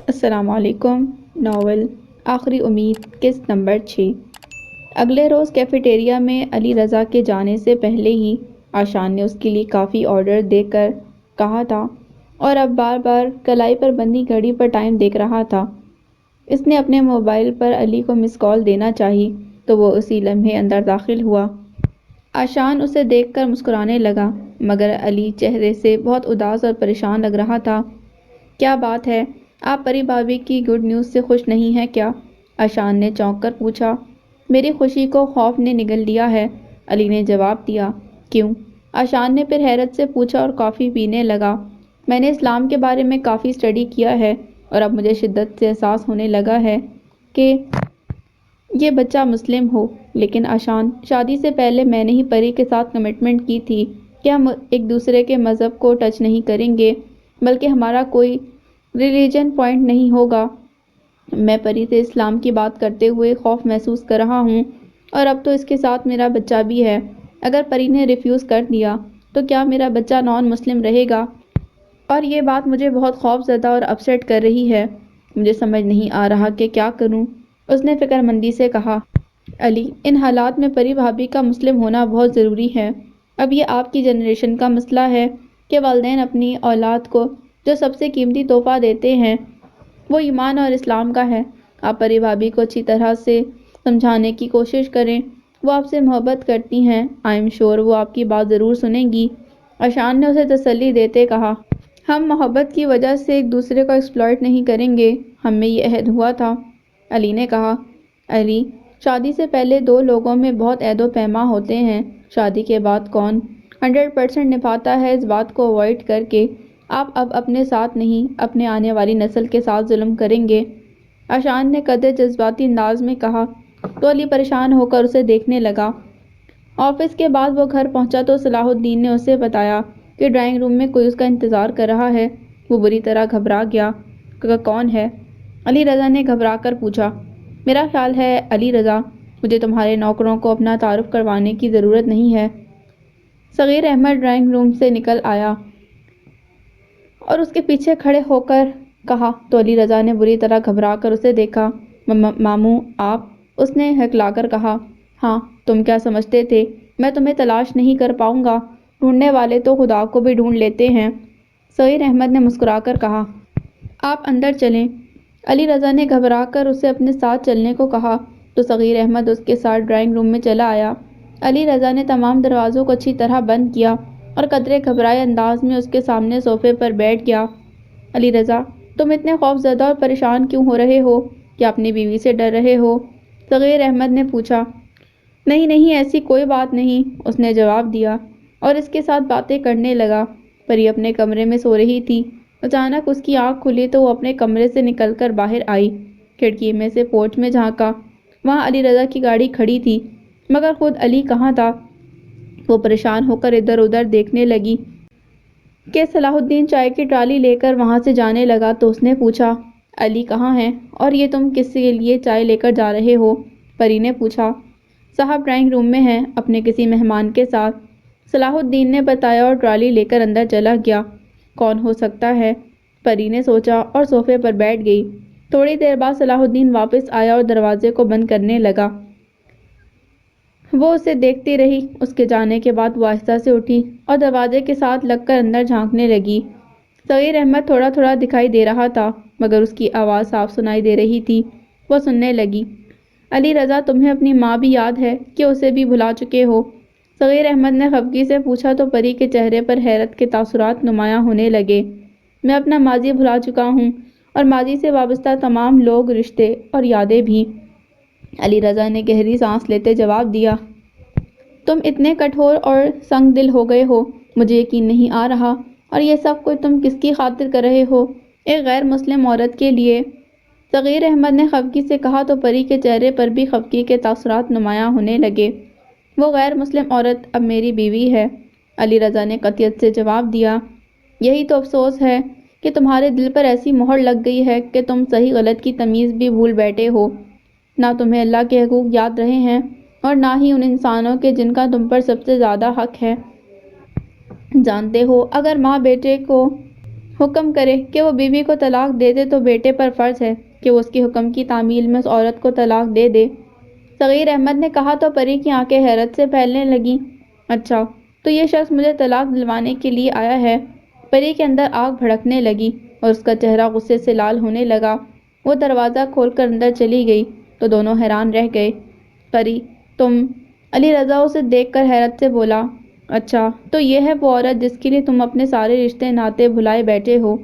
السلام علیکم۔ ناول آخری امید قسط نمبر 6۔ اگلے روز کیفیٹیریا میں علی رضا کے جانے سے پہلے ہی آشان نے اس کے لیے کافی آرڈر دے کر کہا تھا اور اب بار بار کلائی پر بندھی گھڑی پر ٹائم دیکھ رہا تھا۔ اس نے اپنے موبائل پر علی کو مس کال دینا چاہی تو وہ اسی لمحے اندر داخل ہوا۔ آشان اسے دیکھ کر مسکرانے لگا مگر علی چہرے سے بہت اداس اور پریشان لگ رہا تھا۔ کیا بات ہے؟ آپ پری بھابھی کی گڈ نیوز سے خوش نہیں ہیں کیا؟ آشان نے چونک کر پوچھا۔ میری خوشی کو خوف نے نگل لیا ہے، علی نے جواب دیا۔ کیوں؟ آشان نے پھر حیرت سے پوچھا اور کافی پینے لگا۔ میں نے اسلام کے بارے میں کافی اسٹڈی کیا ہے اور اب مجھے شدت سے احساس ہونے لگا ہے کہ یہ بچہ مسلم ہو۔ لیکن آشان، شادی سے پہلے میں نے ہی پری کے ساتھ کمٹمنٹ کی تھی کہ ہم ایک دوسرے کے مذہب کو ٹچ نہیں کریں گے، بلکہ ہمارا کوئی ریلیجن پوائنٹ نہیں ہوگا۔ میں پری سے اسلام کی بات کرتے ہوئے خوف محسوس کر رہا ہوں اور اب تو اس کے ساتھ میرا بچہ بھی ہے۔ اگر پری نے ریفیوز کر دیا تو کیا میرا بچہ نان مسلم رہے گا؟ اور یہ بات مجھے بہت خوف زدہ اور اپسیٹ کر رہی ہے۔ مجھے سمجھ نہیں آ رہا کہ کیا کروں، اس نے فکر مندی سے کہا۔ علی، ان حالات میں پری بھابھی کا مسلم ہونا بہت ضروری ہے۔ اب یہ آپ کی جنریشن کا مسئلہ ہے کہ والدین اپنی اولاد کو جو سب سے قیمتی تحفہ دیتے ہیں وہ ایمان اور اسلام کا ہے۔ آپ پری بھابھی کو اچھی طرح سے سمجھانے کی کوشش کریں، وہ آپ سے محبت کرتی ہیں، آئی ایم شور وہ آپ کی بات ضرور سنیں گی، آشان نے اسے تسلی دیتے کہا۔ ہم محبت کی وجہ سے ایک دوسرے کو ایکسپلائٹ نہیں کریں گے، ہم میں یہ عہد ہوا تھا، علی نے کہا۔ علی، شادی سے پہلے دو لوگوں میں بہت عہد و پیما ہوتے ہیں، شادی کے بعد کون 100% نبھاتا ہے، اس بات کو اوائڈ کر کے آپ اب اپنے ساتھ نہیں اپنے آنے والی نسل کے ساتھ ظلم کریں گے، آشان نے قدرے جذباتی انداز میں کہا تو علی پریشان ہو کر اسے دیکھنے لگا۔ آفس کے بعد وہ گھر پہنچا تو صلاح الدین نے اسے بتایا کہ ڈرائنگ روم میں کوئی اس کا انتظار کر رہا ہے۔ وہ بری طرح گھبرا گیا۔ کون ہے؟ علی رضا نے گھبرا کر پوچھا۔ میرا خیال ہے علی رضا، مجھے تمہارے نوکروں کو اپنا تعارف کروانے کی ضرورت نہیں ہے۔ صغیر احمد ڈرائنگ روم سے نکل آیا اور اس کے پیچھے کھڑے ہو کر کہا تو علی رضا نے بری طرح گھبرا کر اسے دیکھا۔ ماموں آپ، اس نے ہکلا کر کہا۔ ہاں، تم کیا سمجھتے تھے میں تمہیں تلاش نہیں کر پاؤں گا؟ ڈھونڈنے والے تو خدا کو بھی ڈھونڈ لیتے ہیں، صغیر احمد نے مسکرا کر کہا۔ آپ اندر چلیں، علی رضا نے گھبرا کر اسے اپنے ساتھ چلنے کو کہا تو صغیر احمد اس کے ساتھ ڈرائنگ روم میں چلا آیا۔ علی رضا نے تمام دروازوں کو اچھی طرح بند کیا اور قدرے گھبرائے انداز میں اس کے سامنے صوفے پر بیٹھ گیا۔ علی رضا، تم اتنے خوف زدہ اور پریشان کیوں ہو رہے ہو؟ کیا اپنی بیوی سے ڈر رہے ہو؟ صغیر احمد نے پوچھا۔ نہیں نہیں، ایسی کوئی بات نہیں، اس نے جواب دیا اور اس کے ساتھ باتیں کرنے لگا۔ پری اپنے کمرے میں سو رہی تھی، اچانک اس کی آنکھ کھلی تو وہ اپنے کمرے سے نکل کر باہر آئی، کھڑکی میں سے پورچ میں جھانکا، وہاں علی رضا کی گاڑی کھڑی تھی مگر خود علی کہاں تھا؟ وہ پریشان ہو کر ادھر ادھر دیکھنے لگی کہ صلاح الدین چائے کی ٹرالی لے کر وہاں سے جانے لگا تو اس نے پوچھا، علی کہاں ہے اور یہ تم کس کے لیے چائے لے کر جا رہے ہو؟ پری نے پوچھا۔ صاحب ڈرائنگ روم میں ہیں اپنے کسی مہمان کے ساتھ، صلاح الدین نے بتایا اور ٹرالی لے کر اندر چلا گیا۔ کون ہو سکتا ہے؟ پری نے سوچا اور صوفے پر بیٹھ گئی۔ تھوڑی دیر بعد صلاح الدین واپس آیا اور دروازے کو بند کرنے لگا۔ وہ اسے دیکھتی رہی، اس کے جانے کے بعد وہ آہستہ سے اٹھی اور دروازے کے ساتھ لگ کر اندر جھانکنے لگی۔ صغیر احمد تھوڑا تھوڑا دکھائی دے رہا تھا مگر اس کی آواز صاف سنائی دے رہی تھی۔ وہ سننے لگی۔ علی رضا، تمہیں اپنی ماں بھی یاد ہے کہ اسے بھی بھلا چکے ہو؟ صغیر احمد نے خفگی سے پوچھا تو پری کے چہرے پر حیرت کے تاثرات نمایاں ہونے لگے۔ میں اپنا ماضی بھلا چکا ہوں اور ماضی سے وابستہ تمام لوگ، رشتے اور یادیں بھی، علی رضا نے گہری سانس لیتے جواب دیا۔ تم اتنے کٹھور اور سنگ دل ہو گئے ہو، مجھے یقین نہیں آ رہا، اور یہ سب کچھ تم کس کی خاطر کر رہے ہو؟ ایک غیر مسلم عورت کے لیے، صغیر احمد نے خفگی سے کہا تو پری کے چہرے پر بھی خفگی کے تاثرات نمایاں ہونے لگے۔ وہ غیر مسلم عورت اب میری بیوی ہے، علی رضا نے قطعیت سے جواب دیا۔ یہی تو افسوس ہے کہ تمہارے دل پر ایسی مہر لگ گئی ہے کہ تم صحیح غلط کی تمیز بھی بھول بیٹھے ہو، نہ تمہیں اللہ کے حقوق یاد رہے ہیں اور نہ ہی ان انسانوں کے جن کا تم پر سب سے زیادہ حق ہے۔ جانتے ہو، اگر ماں بیٹے کو حکم کرے کہ وہ بیوی کو طلاق دے دے تو بیٹے پر فرض ہے کہ وہ اس کے حکم کی تعمیل میں اس عورت کو طلاق دے دے۔ صغیر احمد نے کہا تو پری کی آنکھیں حیرت سے پھیلنے لگیں۔ اچھا، تو یہ شخص مجھے طلاق دلوانے کے لیے آیا ہے؟ پری کے اندر آگ بھڑکنے لگی اور اس کا چہرہ غصے سے لال ہونے لگا۔ وہ دروازہ کھول کر اندر چلی گئی تو دونوں حیران رہ گئے۔ پری، تم؟ علی رضا اسے دیکھ کر حیرت سے بولا۔ اچھا، تو یہ ہے وہ عورت جس کے لیے تم اپنے سارے رشتے ناطے بھلائے بیٹھے ہو؟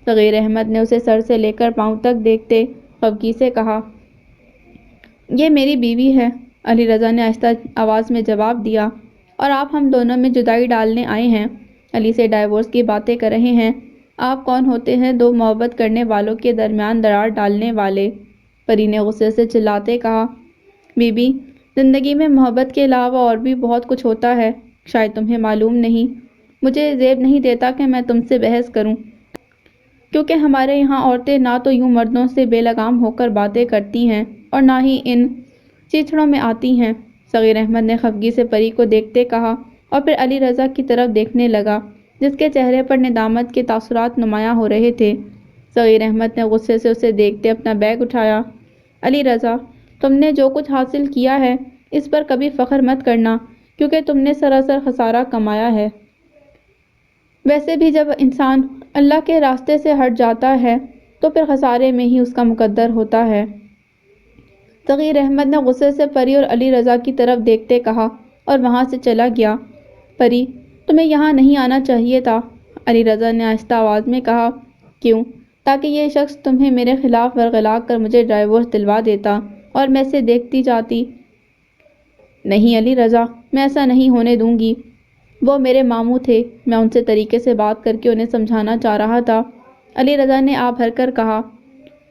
صغیر احمد نے اسے سر سے لے کر پاؤں تک دیکھتے خفگی سے کہا۔ یہ میری بیوی ہے، علی رضا نے آہستہ آواز میں جواب دیا، اور آپ ہم دونوں میں جدائی ڈالنے آئے ہیں، علی سے ڈائیورس کی باتیں کر رہے ہیں۔ آپ کون ہوتے ہیں دو محبت کرنے والوں کے درمیان درار ڈالنے والے؟ پری نے غصے سے چلاتے کہا۔ بی بی، زندگی میں محبت کے علاوہ اور بھی بہت کچھ ہوتا ہے، شاید تمہیں معلوم نہیں۔ مجھے زیب نہیں دیتا کہ میں تم سے بحث کروں، کیونکہ ہمارے یہاں عورتیں نہ تو یوں مردوں سے بے لگام ہو کر باتیں کرتی ہیں اور نہ ہی ان چیچڑوں میں آتی ہیں۔ صغیر احمد نے خفگی سے پری کو دیکھتے کہا اور پھر علی رضا کی طرف دیکھنے لگا جس کے چہرے پر ندامت کے تاثرات نمایاں ہو رہے تھے۔ صغیر احمد نے غصے سے اسے دیکھتے اپنا بیگ اٹھایا۔ علی رضا، تم نے جو کچھ حاصل کیا ہے اس پر کبھی فخر مت کرنا، کیونکہ تم نے سراسر خسارہ کمایا ہے۔ ویسے بھی جب انسان اللہ کے راستے سے ہٹ جاتا ہے تو پھر خسارے میں ہی اس کا مقدر ہوتا ہے۔ صغیر احمد نے غصے سے پری اور علی رضا کی طرف دیکھتے کہا اور وہاں سے چلا گیا۔ پری، تمہیں یہاں نہیں آنا چاہیے تھا، علی رضا نے آہستہ آواز میں کہا۔ کیوں؟ تاکہ یہ شخص تمہیں میرے خلاف ورغلا کر مجھے ڈائیورس دلوا دیتا اور میں اسے دیکھتی جاتی۔ نہیں علی رضا، میں ایسا نہیں ہونے دوں گی۔ وہ میرے ماموں تھے، میں ان سے طریقے سے بات کر کے انہیں سمجھانا چاہ رہا تھا، علی رضا نے آ بھر کر کہا۔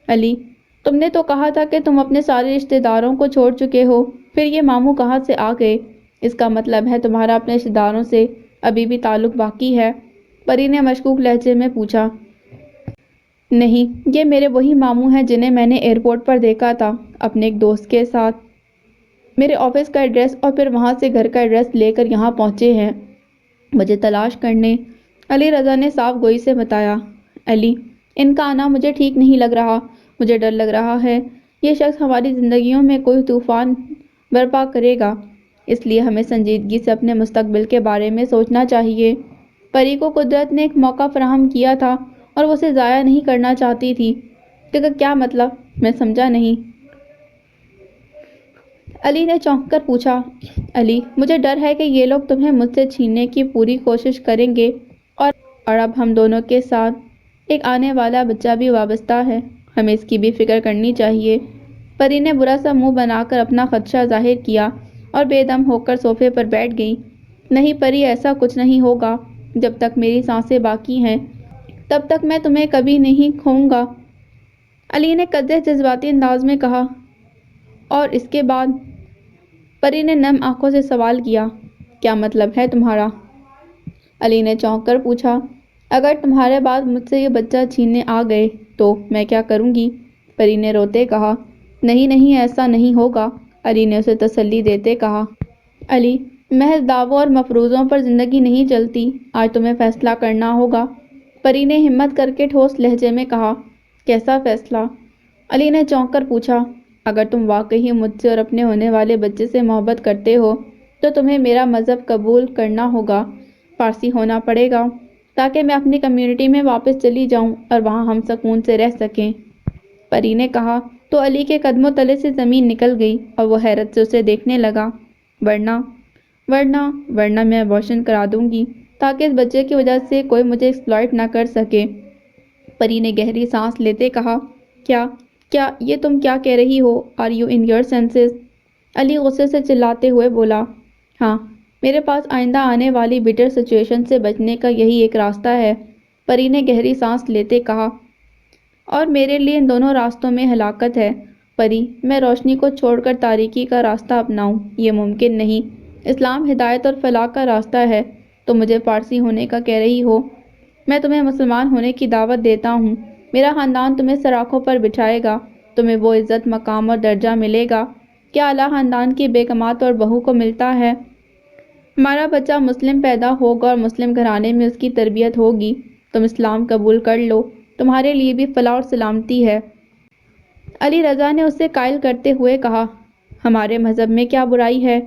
علی، تم نے تو کہا تھا کہ تم اپنے سارے رشتہ داروں کو چھوڑ چکے ہو، پھر یہ ماموں کہاں سے آ گئے؟ اس کا مطلب ہے تمہارا اپنے رشتہ داروں سے ابھی بھی تعلق باقی ہے؟ پری نے مشکوک لہجے میں پوچھا۔ نہیں، یہ میرے وہی ماموں ہیں جنہیں میں نے ایئرپورٹ پر دیکھا تھا اپنے ایک دوست کے ساتھ۔ میرے آفس کا ایڈریس اور پھر وہاں سے گھر کا ایڈریس لے کر یہاں پہنچے ہیں مجھے تلاش کرنے، علی رضا نے صاف گوئی سے بتایا۔ علی، ان کا آنا مجھے ٹھیک نہیں لگ رہا، مجھے ڈر لگ رہا ہے یہ شخص ہماری زندگیوں میں کوئی طوفان برپا کرے گا، اس لیے ہمیں سنجیدگی سے اپنے مستقبل کے بارے میں سوچنا چاہیے۔ پری کو قدرت نے ایک موقع فراہم کیا تھا اور وہ اسے ضائع نہیں کرنا چاہتی تھی۔ کیا مطلب؟ میں سمجھا نہیں، علی نے چونک کر پوچھا۔ علی، مجھے ڈر ہے کہ یہ لوگ تمہیں مجھ سے چھیننے کی پوری کوشش کریں گے اور اب ہم دونوں کے ساتھ ایک آنے والا بچہ بھی وابستہ ہے، ہمیں اس کی بھی فکر کرنی چاہیے۔ پری نے برا سا منہ بنا کر اپنا خدشہ ظاہر کیا اور بے دم ہو کر صوفے پر بیٹھ گئی۔ نہیں پری، ایسا کچھ نہیں ہوگا، جب تک میری سانسیں باقی ہیں تب تک میں تمہیں کبھی نہیں کھوؤں گا، علی نے قدرے جذباتی انداز میں کہا۔ اور اس کے بعد؟ پری نے نم آنکھوں سے سوال کیا۔ کیا مطلب ہے تمہارا؟ علی نے چونک کر پوچھا۔ اگر تمہارے بعد مجھ سے یہ بچہ چھیننے آ گئے تو میں کیا کروں گی؟ پری نے روتے کہا۔ نہیں نہیں، ایسا نہیں ہوگا، علی نے اسے تسلی دیتے کہا۔ علی، محض دعووں اور مفروضوں پر زندگی نہیں چلتی، آج تمہیں فیصلہ کرنا ہوگا، پری نے ہمت کر کے ٹھوس لہجے میں کہا۔ کیسا فیصلہ؟ علی نے چونک کر پوچھا۔ اگر تم واقعی مجھ سے اور اپنے ہونے والے بچے سے محبت کرتے ہو تو تمہیں میرا مذہب قبول کرنا ہوگا، پارسی ہونا پڑے گا، تاکہ میں اپنی کمیونٹی میں واپس چلی جاؤں اور وہاں ہم سکون سے رہ سکیں، پری نے کہا تو علی کے قدموں تلے سے زمین نکل گئی اور وہ حیرت سے اسے دیکھنے لگا۔ ورنہ میں ابورشن کرا دوں گی تاکہ اس بچے کی وجہ سے کوئی مجھے ایکسپلائٹ نہ کر سکے، پری نے گہری سانس لیتے کہا۔ کیا یہ تم کیا کہہ رہی ہو؟ Are you in your senses? Ali غصے سے چلاتے ہوئے بولا۔ ہاں، میرے پاس آئندہ آنے والی بٹر سچویشن سے بچنے کا یہی ایک راستہ ہے، پری نے گہری سانس لیتے کہا، اور میرے لیے ان دونوں راستوں میں ہلاکت ہے۔ پری، میں روشنی کو چھوڑ کر تاریکی کا راستہ اپناؤں، یہ ممکن نہیں، اسلام ہدایت اور فلاح کا راستہ ہے، تم مجھے پارسی ہونے کا کہہ رہی ہو، میں تمہیں مسلمان ہونے کی دعوت دیتا ہوں، میرا خاندان تمہیں سر آنکھوں پر بٹھائے گا، تمہیں وہ عزت مقام اور درجہ ملے گا کیا اعلیٰ خاندان کی بیگمات اور بہو کو ملتا ہے، ہمارا بچہ مسلم پیدا ہوگا اور مسلم گھرانے میں اس کی تربیت ہوگی، تم اسلام قبول کر لو، تمہارے لیے بھی فلاح اور سلامتی ہے۔ علی رضا نے اسے قائل کرتے ہوئے کہا، ہمارے مذہب میں کیا برائی ہے؟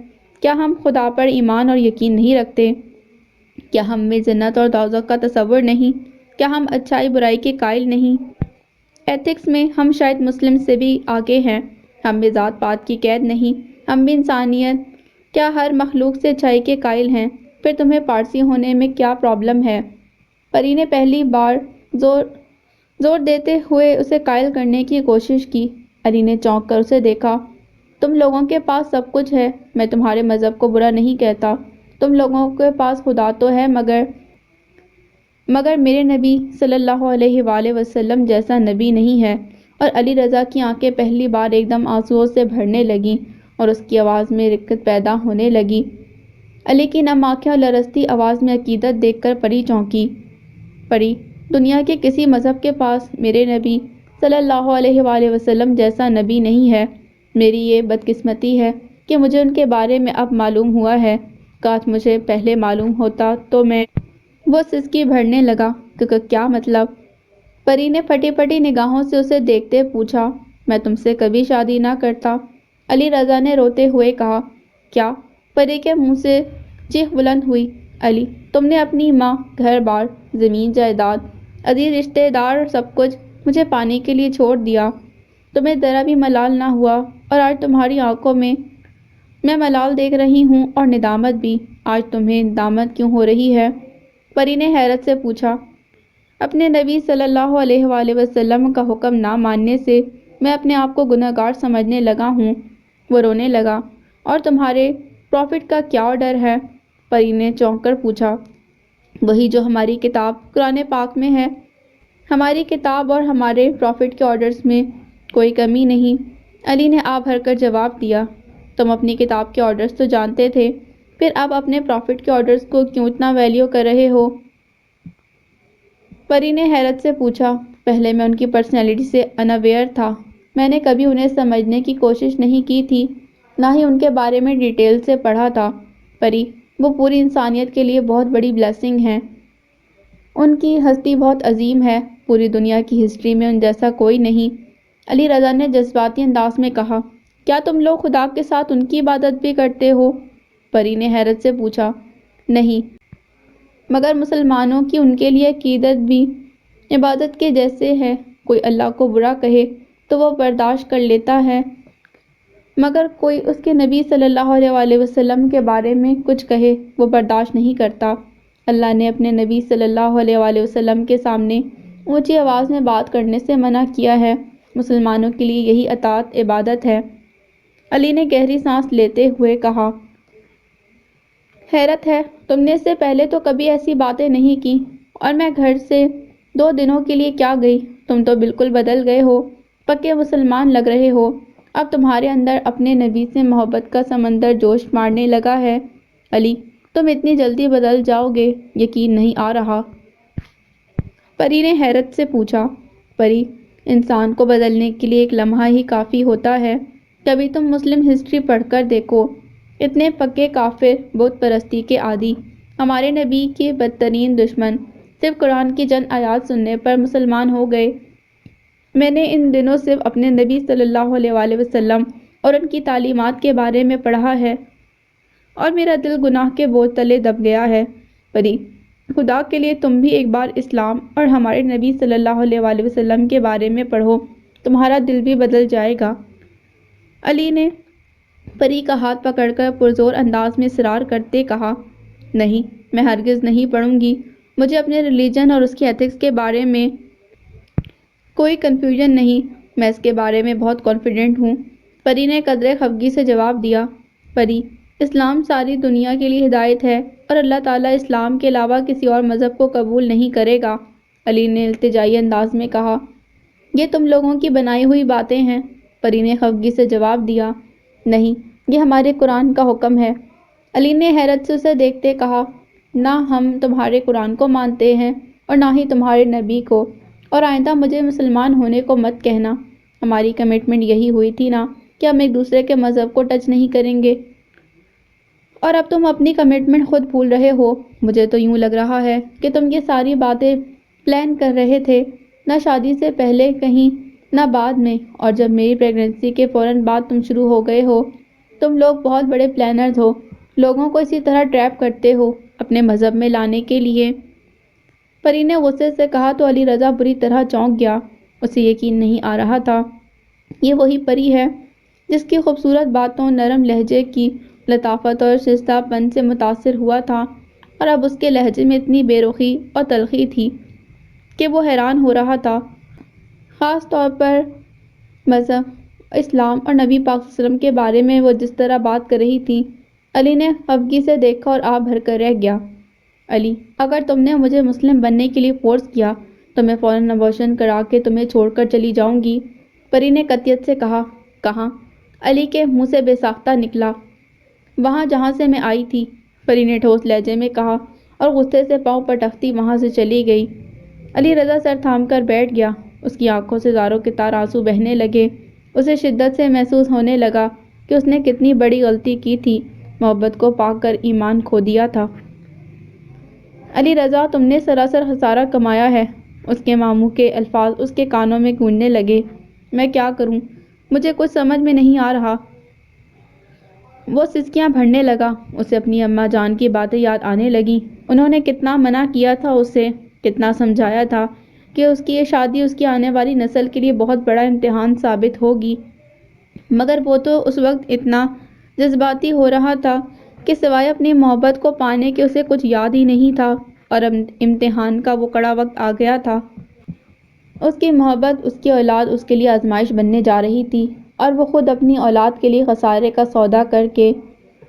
کیا ہم خدا پر ایمان اور یقین نہیں رکھتے؟ کیا ہم میں جنت اور دوزخ کا تصور نہیں؟ کیا ہم اچھائی برائی کے قائل نہیں؟ ایتھکس میں ہم شاید مسلم سے بھی آگے ہیں۔ ہم بھی ذات پات کی قید نہیں، ہم بھی انسانیت، کیا ہر مخلوق سے اچھائی کے قائل ہیں؟ پھر تمہیں پارسی ہونے میں کیا پرابلم ہے؟ پری نے پہلی بار زور دیتے ہوئے اسے قائل کرنے کی کوشش کی۔ علی نے چونک کر اسے دیکھا۔ تم لوگوں کے پاس سب کچھ ہے، میں تمہارے مذہب کو برا نہیں کہتا، تم لوگوں کے پاس خدا تو ہے مگر میرے نبی صلی اللہ علیہ وآلہ وسلم جیسا نبی نہیں ہے۔ اور علی رضا کی آنکھیں پہلی بار ایک دم آنسوؤں سے بھرنے لگیں اور اس کی آواز میں رقت پیدا ہونے لگی۔ علی کی نم آنکھیں اور لرزتی آواز میں عقیدت دیکھ کر پری چونکی۔ پری، دنیا کے کسی مذہب کے پاس میرے نبی صلی اللہ علیہ وآلہ وسلم جیسا نبی نہیں ہے۔ میری یہ بدقسمتی ہے کہ مجھے ان کے بارے میں اب معلوم ہوا ہے، کاش مجھے پہلے معلوم ہوتا تو میں۔ وہ سسکی بھرنے لگا۔ کیا مطلب؟ پری نے پھٹی پھٹی نگاہوں سے اسے دیکھتے پوچھا۔ میں تم سے کبھی شادی نہ کرتا، علی رضا نے روتے ہوئے کہا۔ کیا؟ پری کے منہ سے چیخ بلند ہوئی۔ علی، تم نے اپنی ماں، گھر بار، زمین جائیداد، عزیز رشتے دار، سب کچھ مجھے پانے کے لیے چھوڑ دیا۔ تمہیں ذرا بھی ملال نہ ہوا، اور آج تمہاری آنکھوں میں ملال دیکھ رہی ہوں اور ندامت بھی۔ آج تمہیں ندامت کیوں ہو رہی ہے؟ پری نے حیرت سے پوچھا۔ اپنے نبی صلی اللہ علیہ وآلہ وسلم کا حکم نہ ماننے سے میں اپنے آپ کو گنہگار سمجھنے لگا ہوں۔ وہ رونے لگا۔ اور تمہارے پروفٹ کا کیا آرڈر ہے؟ پری نے چونک کر پوچھا۔ وہی جو ہماری کتاب قرآن پاک میں ہے۔ ہماری کتاب اور ہمارے پروفٹ کے آرڈرز میں کوئی کمی نہیں، علی نے آہ بھر کر جواب دیا۔ تم اپنی کتاب کے آرڈرز تو جانتے تھے، پھر اب اپنے پروفٹ کے آرڈرز کو کیوں اتنا ویلیو کر رہے ہو؟ پری نے حیرت سے پوچھا۔ پہلے میں ان کی پرسنالٹی سے اناویئر تھا، میں نے کبھی انہیں سمجھنے کی کوشش نہیں کی تھی، نہ ہی ان کے بارے میں ڈیٹیل سے پڑھا تھا۔ پری، وہ پوری انسانیت کے لیے بہت بڑی بلیسنگ ہیں۔ ان کی ہستی بہت عظیم ہے، پوری دنیا کی ہسٹری میں ان جیسا کوئی نہیں۔ علی رضا نے جذباتی انداز میں کہا۔ کیا تم لوگ خدا کے ساتھ ان کی عبادت بھی کرتے ہو؟ پری نے حیرت سے پوچھا۔ نہیں، مگر مسلمانوں کی ان کے لیے عقیدت بھی عبادت کے جیسے ہے۔ کوئی اللہ کو برا کہے تو وہ برداشت کر لیتا ہے، مگر کوئی اس کے نبی صلی اللہ علیہ وآلہ وسلم کے بارے میں کچھ کہے وہ برداشت نہیں کرتا۔ اللہ نے اپنے نبی صلی اللہ علیہ وآلہ وسلم کے سامنے اونچی آواز میں بات کرنے سے منع کیا ہے۔ مسلمانوں کے لیے یہی اطاعت عبادت ہے۔ علی نے گہری سانس لیتے ہوئے کہا۔ حیرت ہے، تم نے اس سے پہلے تو کبھی ایسی باتیں نہیں کی، اور میں گھر سے 2 دنوں کے لیے کیا گئی؟ تم تو بالکل بدل گئے ہو، پکے مسلمان لگ رہے ہو۔ اب تمہارے اندر اپنے نبی سے محبت کا سمندر جوش مارنے لگا ہے۔ علی، تم اتنی جلدی بدل جاؤ گے، یقین نہیں آ رہا۔ پری نے حیرت سے پوچھا۔ پری، انسان کو بدلنے کے لیے ایک لمحہ ہی کافی ہوتا ہے۔ کبھی تم مسلم ہسٹری پڑھ کر دیکھو، اتنے پکے کافر، بت پرستی کے عادی، ہمارے نبی کے بدترین دشمن، صرف قرآن کی چند آیات سننے پر مسلمان ہو گئے۔ میں نے ان دنوں صرف اپنے نبی صلی اللہ علیہ وآلہ وسلم اور ان کی تعلیمات کے بارے میں پڑھا ہے، اور میرا دل گناہ کے بوجھ تلے دب گیا ہے۔ پری، خدا کے لیے تم بھی ایک بار اسلام اور ہمارے نبی صلی اللہ علیہ وآلہ وسلم کے بارے میں پڑھو، تمہارا دل بھی بدل جائے گا۔ علی نے پری کا ہاتھ پکڑ کر پرزور انداز میں اصرار کرتے کہا۔ نہیں، میں ہرگز نہیں پڑھوں گی۔ مجھے اپنے ریلیجن اور اس کی ایتھکس کے بارے میں کوئی کنفیوژن نہیں، میں اس کے بارے میں بہت کانفیڈنٹ ہوں، پری نے قدرے خفگی سے جواب دیا۔ پری، اسلام ساری دنیا کے لیے ہدایت ہے، اور اللہ تعالیٰ اسلام کے علاوہ کسی اور مذہب کو قبول نہیں کرے گا، علی نے التجائی انداز میں کہا۔ یہ تم لوگوں کی بنائی ہوئی باتیں ہیں، پری نے خفگی سے جواب دیا۔ نہیں، یہ ہمارے قرآن کا حکم ہے، علی نے حیرت سے اسے دیکھتے کہا۔ نہ ہم تمہارے قرآن کو مانتے ہیں اور نہ ہی تمہارے نبی کو، اور آئندہ مجھے مسلمان ہونے کو مت کہنا، ہماری کمٹمنٹ یہی ہوئی تھی نا کہ ہم ایک دوسرے کے مذہب کو ٹچ نہیں کریں گے، اور اب تم اپنی کمٹمنٹ خود بھول رہے ہو۔ مجھے تو یوں لگ رہا ہے کہ تم یہ ساری باتیں پلان کر رہے تھے، نہ شادی سے پہلے کہیں نہ بعد میں، اور جب میری پریگننسی کے فوراً بعد تم شروع ہو گئے ہو۔ تم لوگ بہت بڑے پلانرز ہو، لوگوں کو اسی طرح ٹریپ کرتے ہو اپنے مذہب میں لانے کے لیے۔ پری نے غصے سے کہا تو علی رضا بری طرح چونک گیا۔ اسے یقین نہیں آ رہا تھا، یہ وہی پری ہے جس کی خوبصورت باتوں، نرم لہجے کی لطافت اور شائستہ پن سے متاثر ہوا تھا، اور اب اس کے لہجے میں اتنی بے رخی اور تلخی تھی کہ وہ حیران ہو رہا تھا، خاص طور پر مذہب، اسلام اور نبی پاک صلی اللہ علیہ وسلم کے بارے میں وہ جس طرح بات کر رہی تھی۔ علی نے خفگی سے دیکھا اور آہ بھر کر رہ گیا۔ علی، اگر تم نے مجھے مسلم بننے کے لیے فورس کیا تو میں فوراً ابارشن کرا کے تمہیں چھوڑ کر چلی جاؤں گی، پری نے قطعیت سے کہا۔ کہاں؟ علی کے منہ سے بے ساختہ نکلا۔ وہاں جہاں سے میں آئی تھی، پری نے ٹھوس لہجے میں کہا، اور غصے سے پاؤں پٹکتی وہاں سے چلی گئی۔ علی رضا سر تھام کر بیٹھ گیا۔ اس کی آنکھوں سے زاروں کے تار آنسو بہنے لگے۔ اسے شدت سے محسوس ہونے لگا کہ اس نے کتنی بڑی غلطی کی تھی، محبت کو پا کر ایمان کھو دیا تھا۔ علی رضا، تم نے سراسر خسارہ کمایا ہے۔ اس کے ماموں کے الفاظ اس کے کانوں میں گونجنے لگے۔ میں کیا کروں؟ مجھے کچھ سمجھ میں نہیں آ رہا۔ وہ سسکیاں بھرنے لگا۔ اسے اپنی اماں جان کی باتیں یاد آنے لگیں۔ انہوں نے کتنا منع کیا تھا اسے، کتنا سمجھایا تھا کہ اس کی یہ شادی اس کی آنے والی نسل کے لیے بہت بڑا امتحان ثابت ہوگی، مگر وہ تو اس وقت اتنا جذباتی ہو رہا تھا کہ سوائے اپنی محبت کو پانے کے اسے کچھ یاد ہی نہیں تھا، اور اب امتحان کا وہ کڑا وقت آ گیا تھا۔ اس کی محبت، اس کی اولاد اس کے لیے آزمائش بننے جا رہی تھی، اور وہ خود اپنی اولاد کے لیے خسارے کا سودا کر کے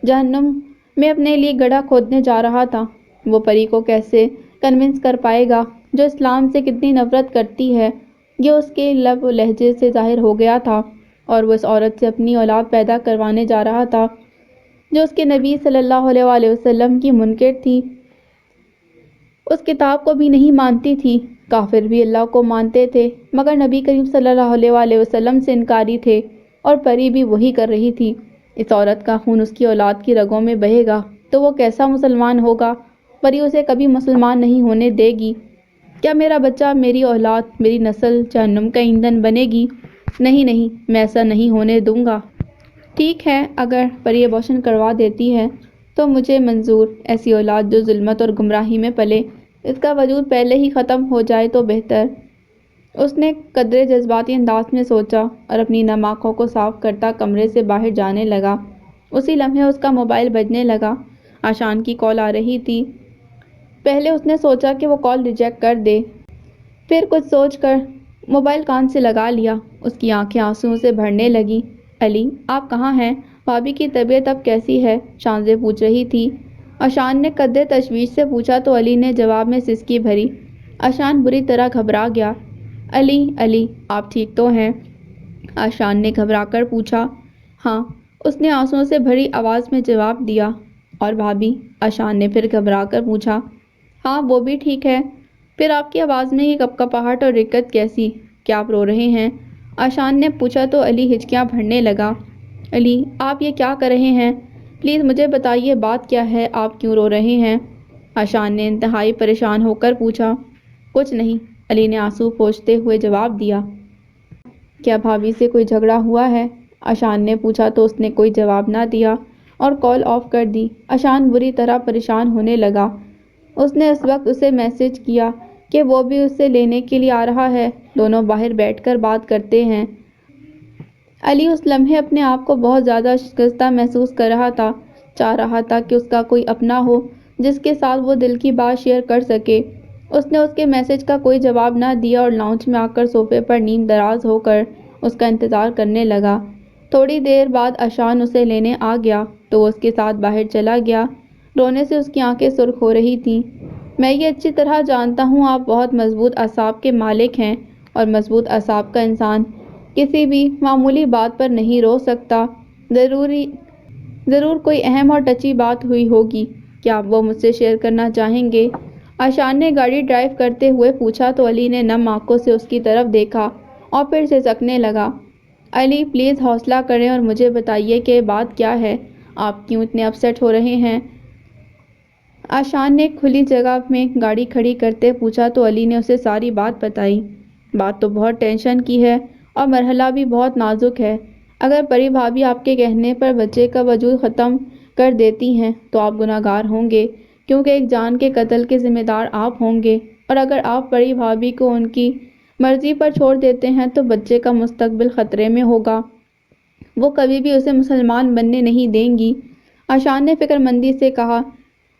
جہنم میں اپنے لیے گڑھا کھودنے جا رہا تھا۔ وہ پری کو کیسے کنونس کر پائے گا، جو اسلام سے کتنی نفرت کرتی ہے؟ یہ اس کے لب و لہجے سے ظاہر ہو گیا تھا، اور وہ اس عورت سے اپنی اولاد پیدا کروانے جا رہا تھا جو اس کے نبی صلی اللہ علیہ وآلہ وسلم کی منکر تھی، اس کتاب کو بھی نہیں مانتی تھی۔ کافر بھی اللہ کو مانتے تھے، مگر نبی کریم صلی اللہ علیہ وآلہ وسلم سے انکاری تھے، اور پری بھی وہی کر رہی تھی۔ اس عورت کا خون اس کی اولاد کی رگوں میں بہے گا تو وہ کیسا مسلمان ہوگا؟ پری اسے کبھی مسلمان نہیں ہونے دے گی۔ کیا میرا بچہ، میری اولاد، میری نسل جہنم کا ایندھن بنے گی؟ نہیں نہیں، میں ایسا نہیں ہونے دوں گا۔ ٹھیک ہے، اگر پری ابارشن کروا دیتی ہے تو مجھے منظور، ایسی اولاد جو ظلمت اور گمراہی میں پلے، اس کا وجود پہلے ہی ختم ہو جائے تو بہتر۔ اس نے قدرے جذباتی انداز میں سوچا، اور اپنی نم آنکھوں کو صاف کرتا کمرے سے باہر جانے لگا۔ اسی لمحے اس کا موبائل بجنے لگا۔ آشان کی کال آ رہی تھی۔ پہلے اس نے سوچا کہ وہ کال ریجیکٹ کر دے، پھر کچھ سوچ کر موبائل کان سے لگا لیا۔ اس کی آنکھیں آنسوؤں سے بھرنے لگیں۔ علی، آپ کہاں ہیں؟ بھابھی کی طبیعت اب کیسی ہے؟ شانزیں پوچھ رہی تھی۔ آشان نے قدرے تشویش سے پوچھا تو علی نے جواب میں سسکی بھری۔ آشان بری طرح گھبرا گیا۔ علی، علی، آپ ٹھیک تو ہیں؟ آشان نے گھبرا کر پوچھا۔ ہاں، اس نے آنسوؤں سے بھری آواز میں جواب دیا۔ اور بھابھی؟ آشان نے پھر گھبرا کر پوچھا۔ ہاں، وہ بھی ٹھیک ہے۔ پھر آپ کی آواز میں یہ کپکپاہٹ اور رکت کیسی؟ کیا آپ رو رہے ہیں؟ آشان نے پوچھا تو علی ہچکیاں بھرنے لگا۔ علی، آپ یہ کیا کر رہے ہیں؟ پلیز مجھے بتائیے، بات کیا ہے؟ آپ کیوں رو رہے ہیں؟ آشان نے انتہائی پریشان ہو کر پوچھا۔ کچھ نہیں، علی نے آنسو پوچھتے ہوئے جواب دیا۔ کیا بھابھی سے کوئی جھگڑا ہوا ہے؟ آشان نے پوچھا تو اس نے کوئی جواب نہ دیا اور کال آف کر دی۔ آشان بری طرح پریشان ہونے لگا۔ اس نے اس وقت اسے میسج کیا کہ وہ بھی اسے لینے کے لیے آ رہا ہے، دونوں باہر بیٹھ کر بات کرتے ہیں۔ علی اس لمحے اپنے آپ کو بہت زیادہ شکستہ محسوس کر رہا تھا، چاہ رہا تھا کہ اس کا کوئی اپنا ہو جس کے ساتھ وہ دل کی بات شیئر کر سکے۔ اس نے اس کے میسج کا کوئی جواب نہ دیا اور لاؤنج میں آ کر صوفے پر نیم دراز ہو کر اس کا انتظار کرنے لگا۔ تھوڑی دیر بعد آشان اسے لینے آ گیا تو وہ اس کے ساتھ باہر چلا گیا۔ رونے سے اس کی آنکھیں سرخ ہو رہی تھیں۔ میں یہ اچھی طرح جانتا ہوں آپ بہت مضبوط اعصاب کے مالک ہیں، اور مضبوط اعصاب کا انسان کسی بھی معمولی بات پر نہیں رو سکتا۔ ضرور کوئی اہم اور ٹچی بات ہوئی ہوگی، کیا آپ وہ مجھ سے شیئر کرنا چاہیں گے؟ آشان نے گاڑی ڈرائیو کرتے ہوئے پوچھا تو علی نے نم آنکھوں سے اس کی طرف دیکھا اور پھر سسکنے لگا۔ علی، پلیز حوصلہ کریں اور مجھے بتائیے کہ بات کیا ہے، آپ کیوں اتنے اپسیٹ ہو رہے ہیں؟ آشان نے کھلی جگہ میں گاڑی کھڑی کرتے پوچھا تو علی نے اسے ساری بات بتائی۔ بات تو بہت ٹینشن کی ہے اور مرحلہ بھی بہت نازک ہے۔ اگر پری بھابھی آپ کے کہنے پر بچے کا وجود ختم کر دیتی ہیں تو آپ گناہگار ہوں گے، کیونکہ ایک جان کے قتل کے ذمہ دار آپ ہوں گے، اور اگر آپ پری بھابھی کو ان کی مرضی پر چھوڑ دیتے ہیں تو بچے کا مستقبل خطرے میں ہوگا۔ وہ کبھی بھی اسے مسلمان بننے نہیں دیں گی۔ آشان نے فکر مندی سے کہا،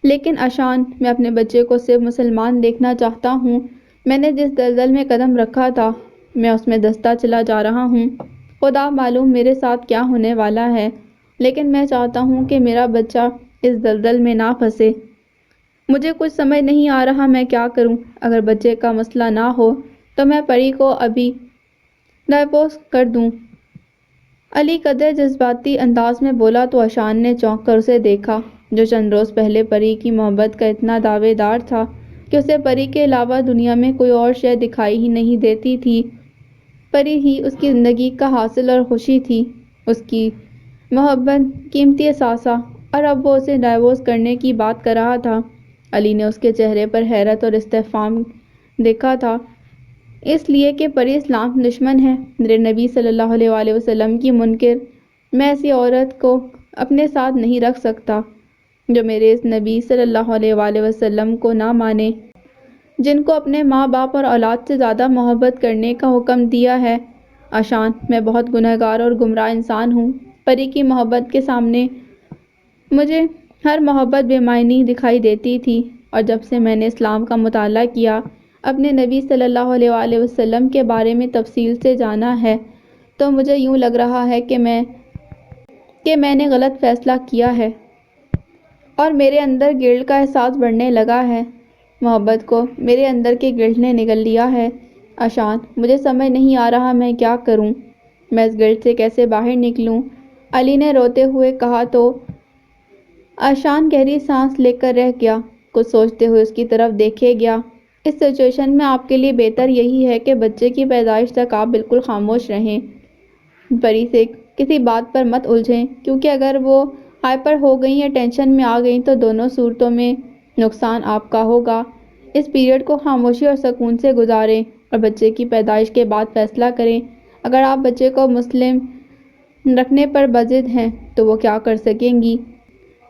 لیکن آشان، میں اپنے بچے کو صرف مسلمان دیکھنا چاہتا ہوں۔ میں نے جس دلدل میں قدم رکھا تھا، میں اس میں دھنستا چلا جا رہا ہوں۔ خدا معلوم میرے ساتھ کیا ہونے والا ہے، لیکن میں چاہتا ہوں کہ میرا بچہ اس دلدل میں نہ پھنسے۔ مجھے کچھ سمجھ نہیں آ رہا میں کیا کروں۔ اگر بچے کا مسئلہ نہ ہو تو میں پری کو ابھی ڈائیورس کر دوں۔ علی قدر جذباتی انداز میں بولا تو آشان نے چونک کر اسے دیکھا، جو چند روز پہلے پری کی محبت کا اتنا دعوے دار تھا کہ اسے پری کے علاوہ دنیا میں کوئی اور شے دکھائی ہی نہیں دیتی تھی۔ پری ہی اس کی زندگی کا حاصل اور خوشی تھی، اس کی محبت، قیمتی اثاثہ، اور اب وہ اسے ڈائیورس کرنے کی بات کر رہا تھا۔ علی نے اس کے چہرے پر حیرت اور استفہام دیکھا تھا، اس لیے کہ پری اسلام دشمن ہے، میرے نبی صلی اللہ علیہ وآلہ وسلم کی منکر۔ میں ایسی عورت کو اپنے ساتھ نہیں رکھ سکتا جو میرے اس نبی صلی اللہ علیہ وآلہ وسلم کو نہ مانے، جن کو اپنے ماں باپ اور اولاد سے زیادہ محبت کرنے کا حکم دیا ہے۔ آشان، میں بہت گنہگار اور گمراہ انسان ہوں۔ پری کی محبت کے سامنے مجھے ہر محبت بے معنی دکھائی دیتی تھی، اور جب سے میں نے اسلام کا مطالعہ کیا، اپنے نبی صلی اللہ علیہ وآلہ وسلم کے بارے میں تفصیل سے جانا ہے، تو مجھے یوں لگ رہا ہے کہ میں نے غلط فیصلہ کیا ہے، اور میرے اندر گلٹ کا احساس بڑھنے لگا ہے۔ محبت کو میرے اندر کے گلٹ نے نگل لیا ہے۔ آشان، مجھے سمجھ نہیں آ رہا میں کیا کروں، میں اس گلٹ سے کیسے باہر نکلوں، علی نے روتے ہوئے کہا تو آشان گہری سانس لے کر رہ گیا، کچھ سوچتے ہوئے اس کی طرف دیکھے گیا۔ اس سچویشن میں آپ کے لیے بہتر یہی ہے کہ بچے کی پیدائش تک آپ بالکل خاموش رہیں، پری سے کسی بات پر مت الجھیں، کیونکہ اگر وہ ہائپر ہو گئیں یا ٹینشن میں آ گئیں تو دونوں صورتوں میں نقصان آپ کا ہوگا۔ اس پیریڈ کو خاموشی اور سکون سے گزاریں اور بچے کی پیدائش کے بعد فیصلہ کریں۔ اگر آپ بچے کو مسلم رکھنے پر بضد ہیں تو وہ کیا کر سکیں گی،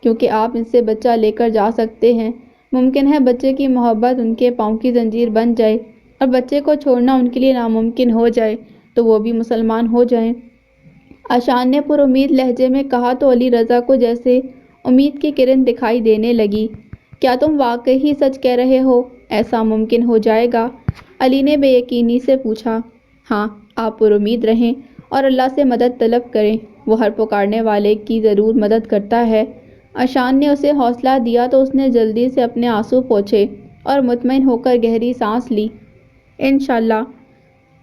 کیونکہ آپ اس سے بچہ لے کر جا سکتے ہیں۔ ممکن ہے بچے کی محبت ان کے پاؤں کی زنجیر بن جائے اور بچے کو چھوڑنا ان کے لیے ناممکن ہو جائے تو وہ بھی مسلمان ہو جائیں۔ آشان نے پر امید لہجے میں کہا تو علی رضا کو جیسے امید کی کرن دکھائی دینے لگی۔ کیا تم واقعی سچ کہہ رہے ہو؟ ایسا ممکن ہو جائے گا؟ علی نے بے یقینی سے پوچھا۔ ہاں، آپ پر امید رہیں اور اللہ سے مدد طلب کریں، وہ ہر پکارنے والے کی ضرور مدد کرتا ہے۔ آشان نے اسے حوصلہ دیا تو اس نے جلدی سے اپنے آنسو پوچھے اور مطمئن ہو کر گہری سانس لی۔ انشاءاللہ،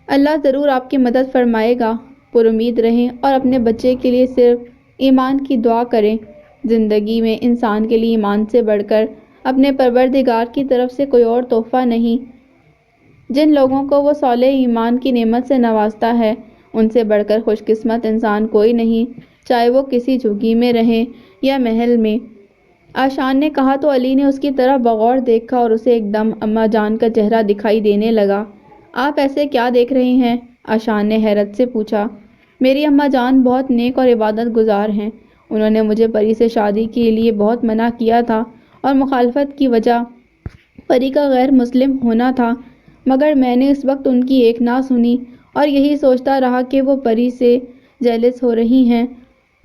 اللہ ضرور آپ کی مدد فرمائے گا۔ پر امید رہیں اور اپنے بچے کے لیے صرف ایمان کی دعا کریں۔ زندگی میں انسان کے لیے ایمان سے بڑھ کر اپنے پروردگار کی طرف سے کوئی اور تحفہ نہیں۔ جن لوگوں کو وہ صالح ایمان کی نعمت سے نوازتا ہے، ان سے بڑھ کر خوش قسمت انسان کوئی نہیں، چاہے وہ کسی جھگی میں رہیں یا محل میں۔ آشان نے کہا تو علی نے اس کی طرف بغور دیکھا اور اسے ایک دم اماں جان کا چہرہ دکھائی دینے لگا۔ آپ ایسے کیا دیکھ رہی ہیں؟ آشان نے حیرت سے پوچھا۔ میری اماں جان بہت نیک اور عبادت گزار ہیں، انہوں نے مجھے پری سے شادی کے لیے بہت منع کیا تھا اور مخالفت کی وجہ پری کا غیر مسلم ہونا تھا، مگر میں نے اس وقت ان کی ایک نہ سنی اور یہی سوچتا رہا کہ وہ پری سے جیلس ہو رہی ہیں،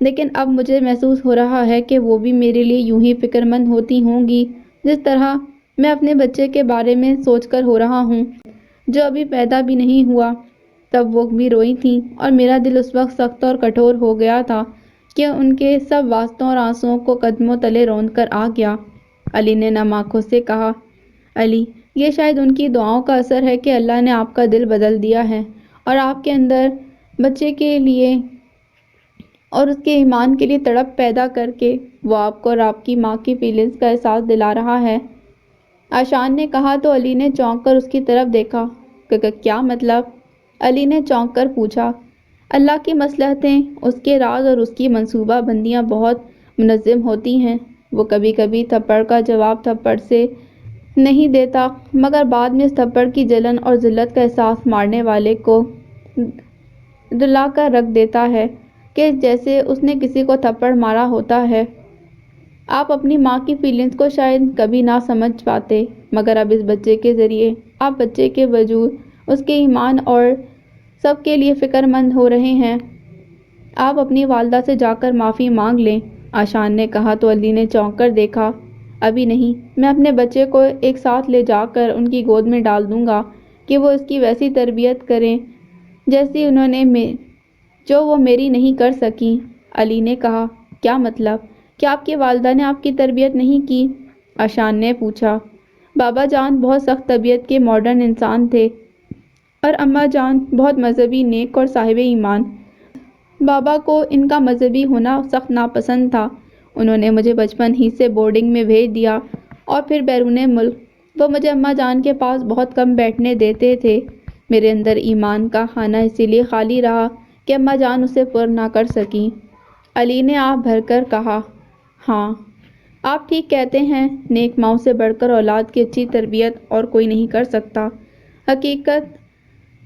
لیکن اب مجھے محسوس ہو رہا ہے کہ وہ بھی میرے لیے یوں ہی فکر مند ہوتی ہوں گی جس طرح میں اپنے بچے کے بارے میں سوچ کر ہو رہا ہوں، جو ابھی پیدا بھی نہیں ہوا۔ تب وہ بھی روئی تھیں اور میرا دل اس وقت سخت اور کٹھور ہو گیا تھا کہ ان کے سب واسطوں اور آنسوؤں کو قدموں تلے روند کر آ گیا۔ علی نے نم آنکھوں سے کہا، علی، یہ شاید ان کی دعاؤں کا اثر ہے کہ اللہ نے آپ کا دل بدل دیا ہے اور آپ کے اندر بچے کے لیے اور اس کے ایمان کے لیے تڑپ پیدا کر کے وہ آپ کو اور آپ کی ماں کی فیلنگز کا احساس دلا رہا ہے۔ آشان نے کہا تو علی نے چونک کر اس کی طرف دیکھا۔ کیا مطلب؟ علی نے چونک کر پوچھا۔ اللہ کی مصلحتیں، اس کے راز اور اس کی منصوبہ بندیاں بہت منظم ہوتی ہیں۔ وہ کبھی کبھی تھپڑ کا جواب تھپڑ سے نہیں دیتا، مگر بعد میں اس تھپڑ کی جلن اور ذلت کا احساس مارنے والے کو دلا کر رکھ دیتا ہے کہ جیسے اس نے کسی کو تھپڑ مارا ہوتا ہے۔ آپ اپنی ماں کی فیلنگز کو شاید کبھی نہ سمجھ پاتے، مگر اب اس بچے کے ذریعے آپ بچے کے وجود، اس کے ایمان اور سب کے لیے فکر مند ہو رہے ہیں۔ آپ اپنی والدہ سے جا کر معافی مانگ لیں، آشان نے کہا تو علی نے چونک کر دیکھا۔ ابھی نہیں، میں اپنے بچے کو ایک ساتھ لے جا کر ان کی گود میں ڈال دوں گا کہ وہ اس کی ویسی تربیت کریں جیسی انہوں نے جو وہ میری نہیں کر سکیں۔ علی نے کہا، کیا مطلب؟ کیا آپ کی والدہ نے آپ کی تربیت نہیں کی؟ آشان نے پوچھا۔ بابا جان بہت سخت طبیعت کے ماڈرن انسان تھے اور اماں جان بہت مذہبی، نیک اور صاحب ایمان۔ بابا کو ان کا مذہبی ہونا سخت ناپسند تھا۔ انہوں نے مجھے بچپن ہی سے بورڈنگ میں بھیج دیا اور پھر بیرون ملک وہ مجھے اماں جان کے پاس بہت کم بیٹھنے دیتے تھے۔ میرے اندر ایمان کا خانہ اسی لیے خالی رہا کہ اماں جان اسے پر نہ کر سکیں۔ علی نے آہ بھر کر کہا، ہاں، آپ ٹھیک کہتے ہیں، نیک ماؤں سے بڑھ کر اولاد کی اچھی تربیت اور کوئی نہیں کر سکتا۔ حقیقت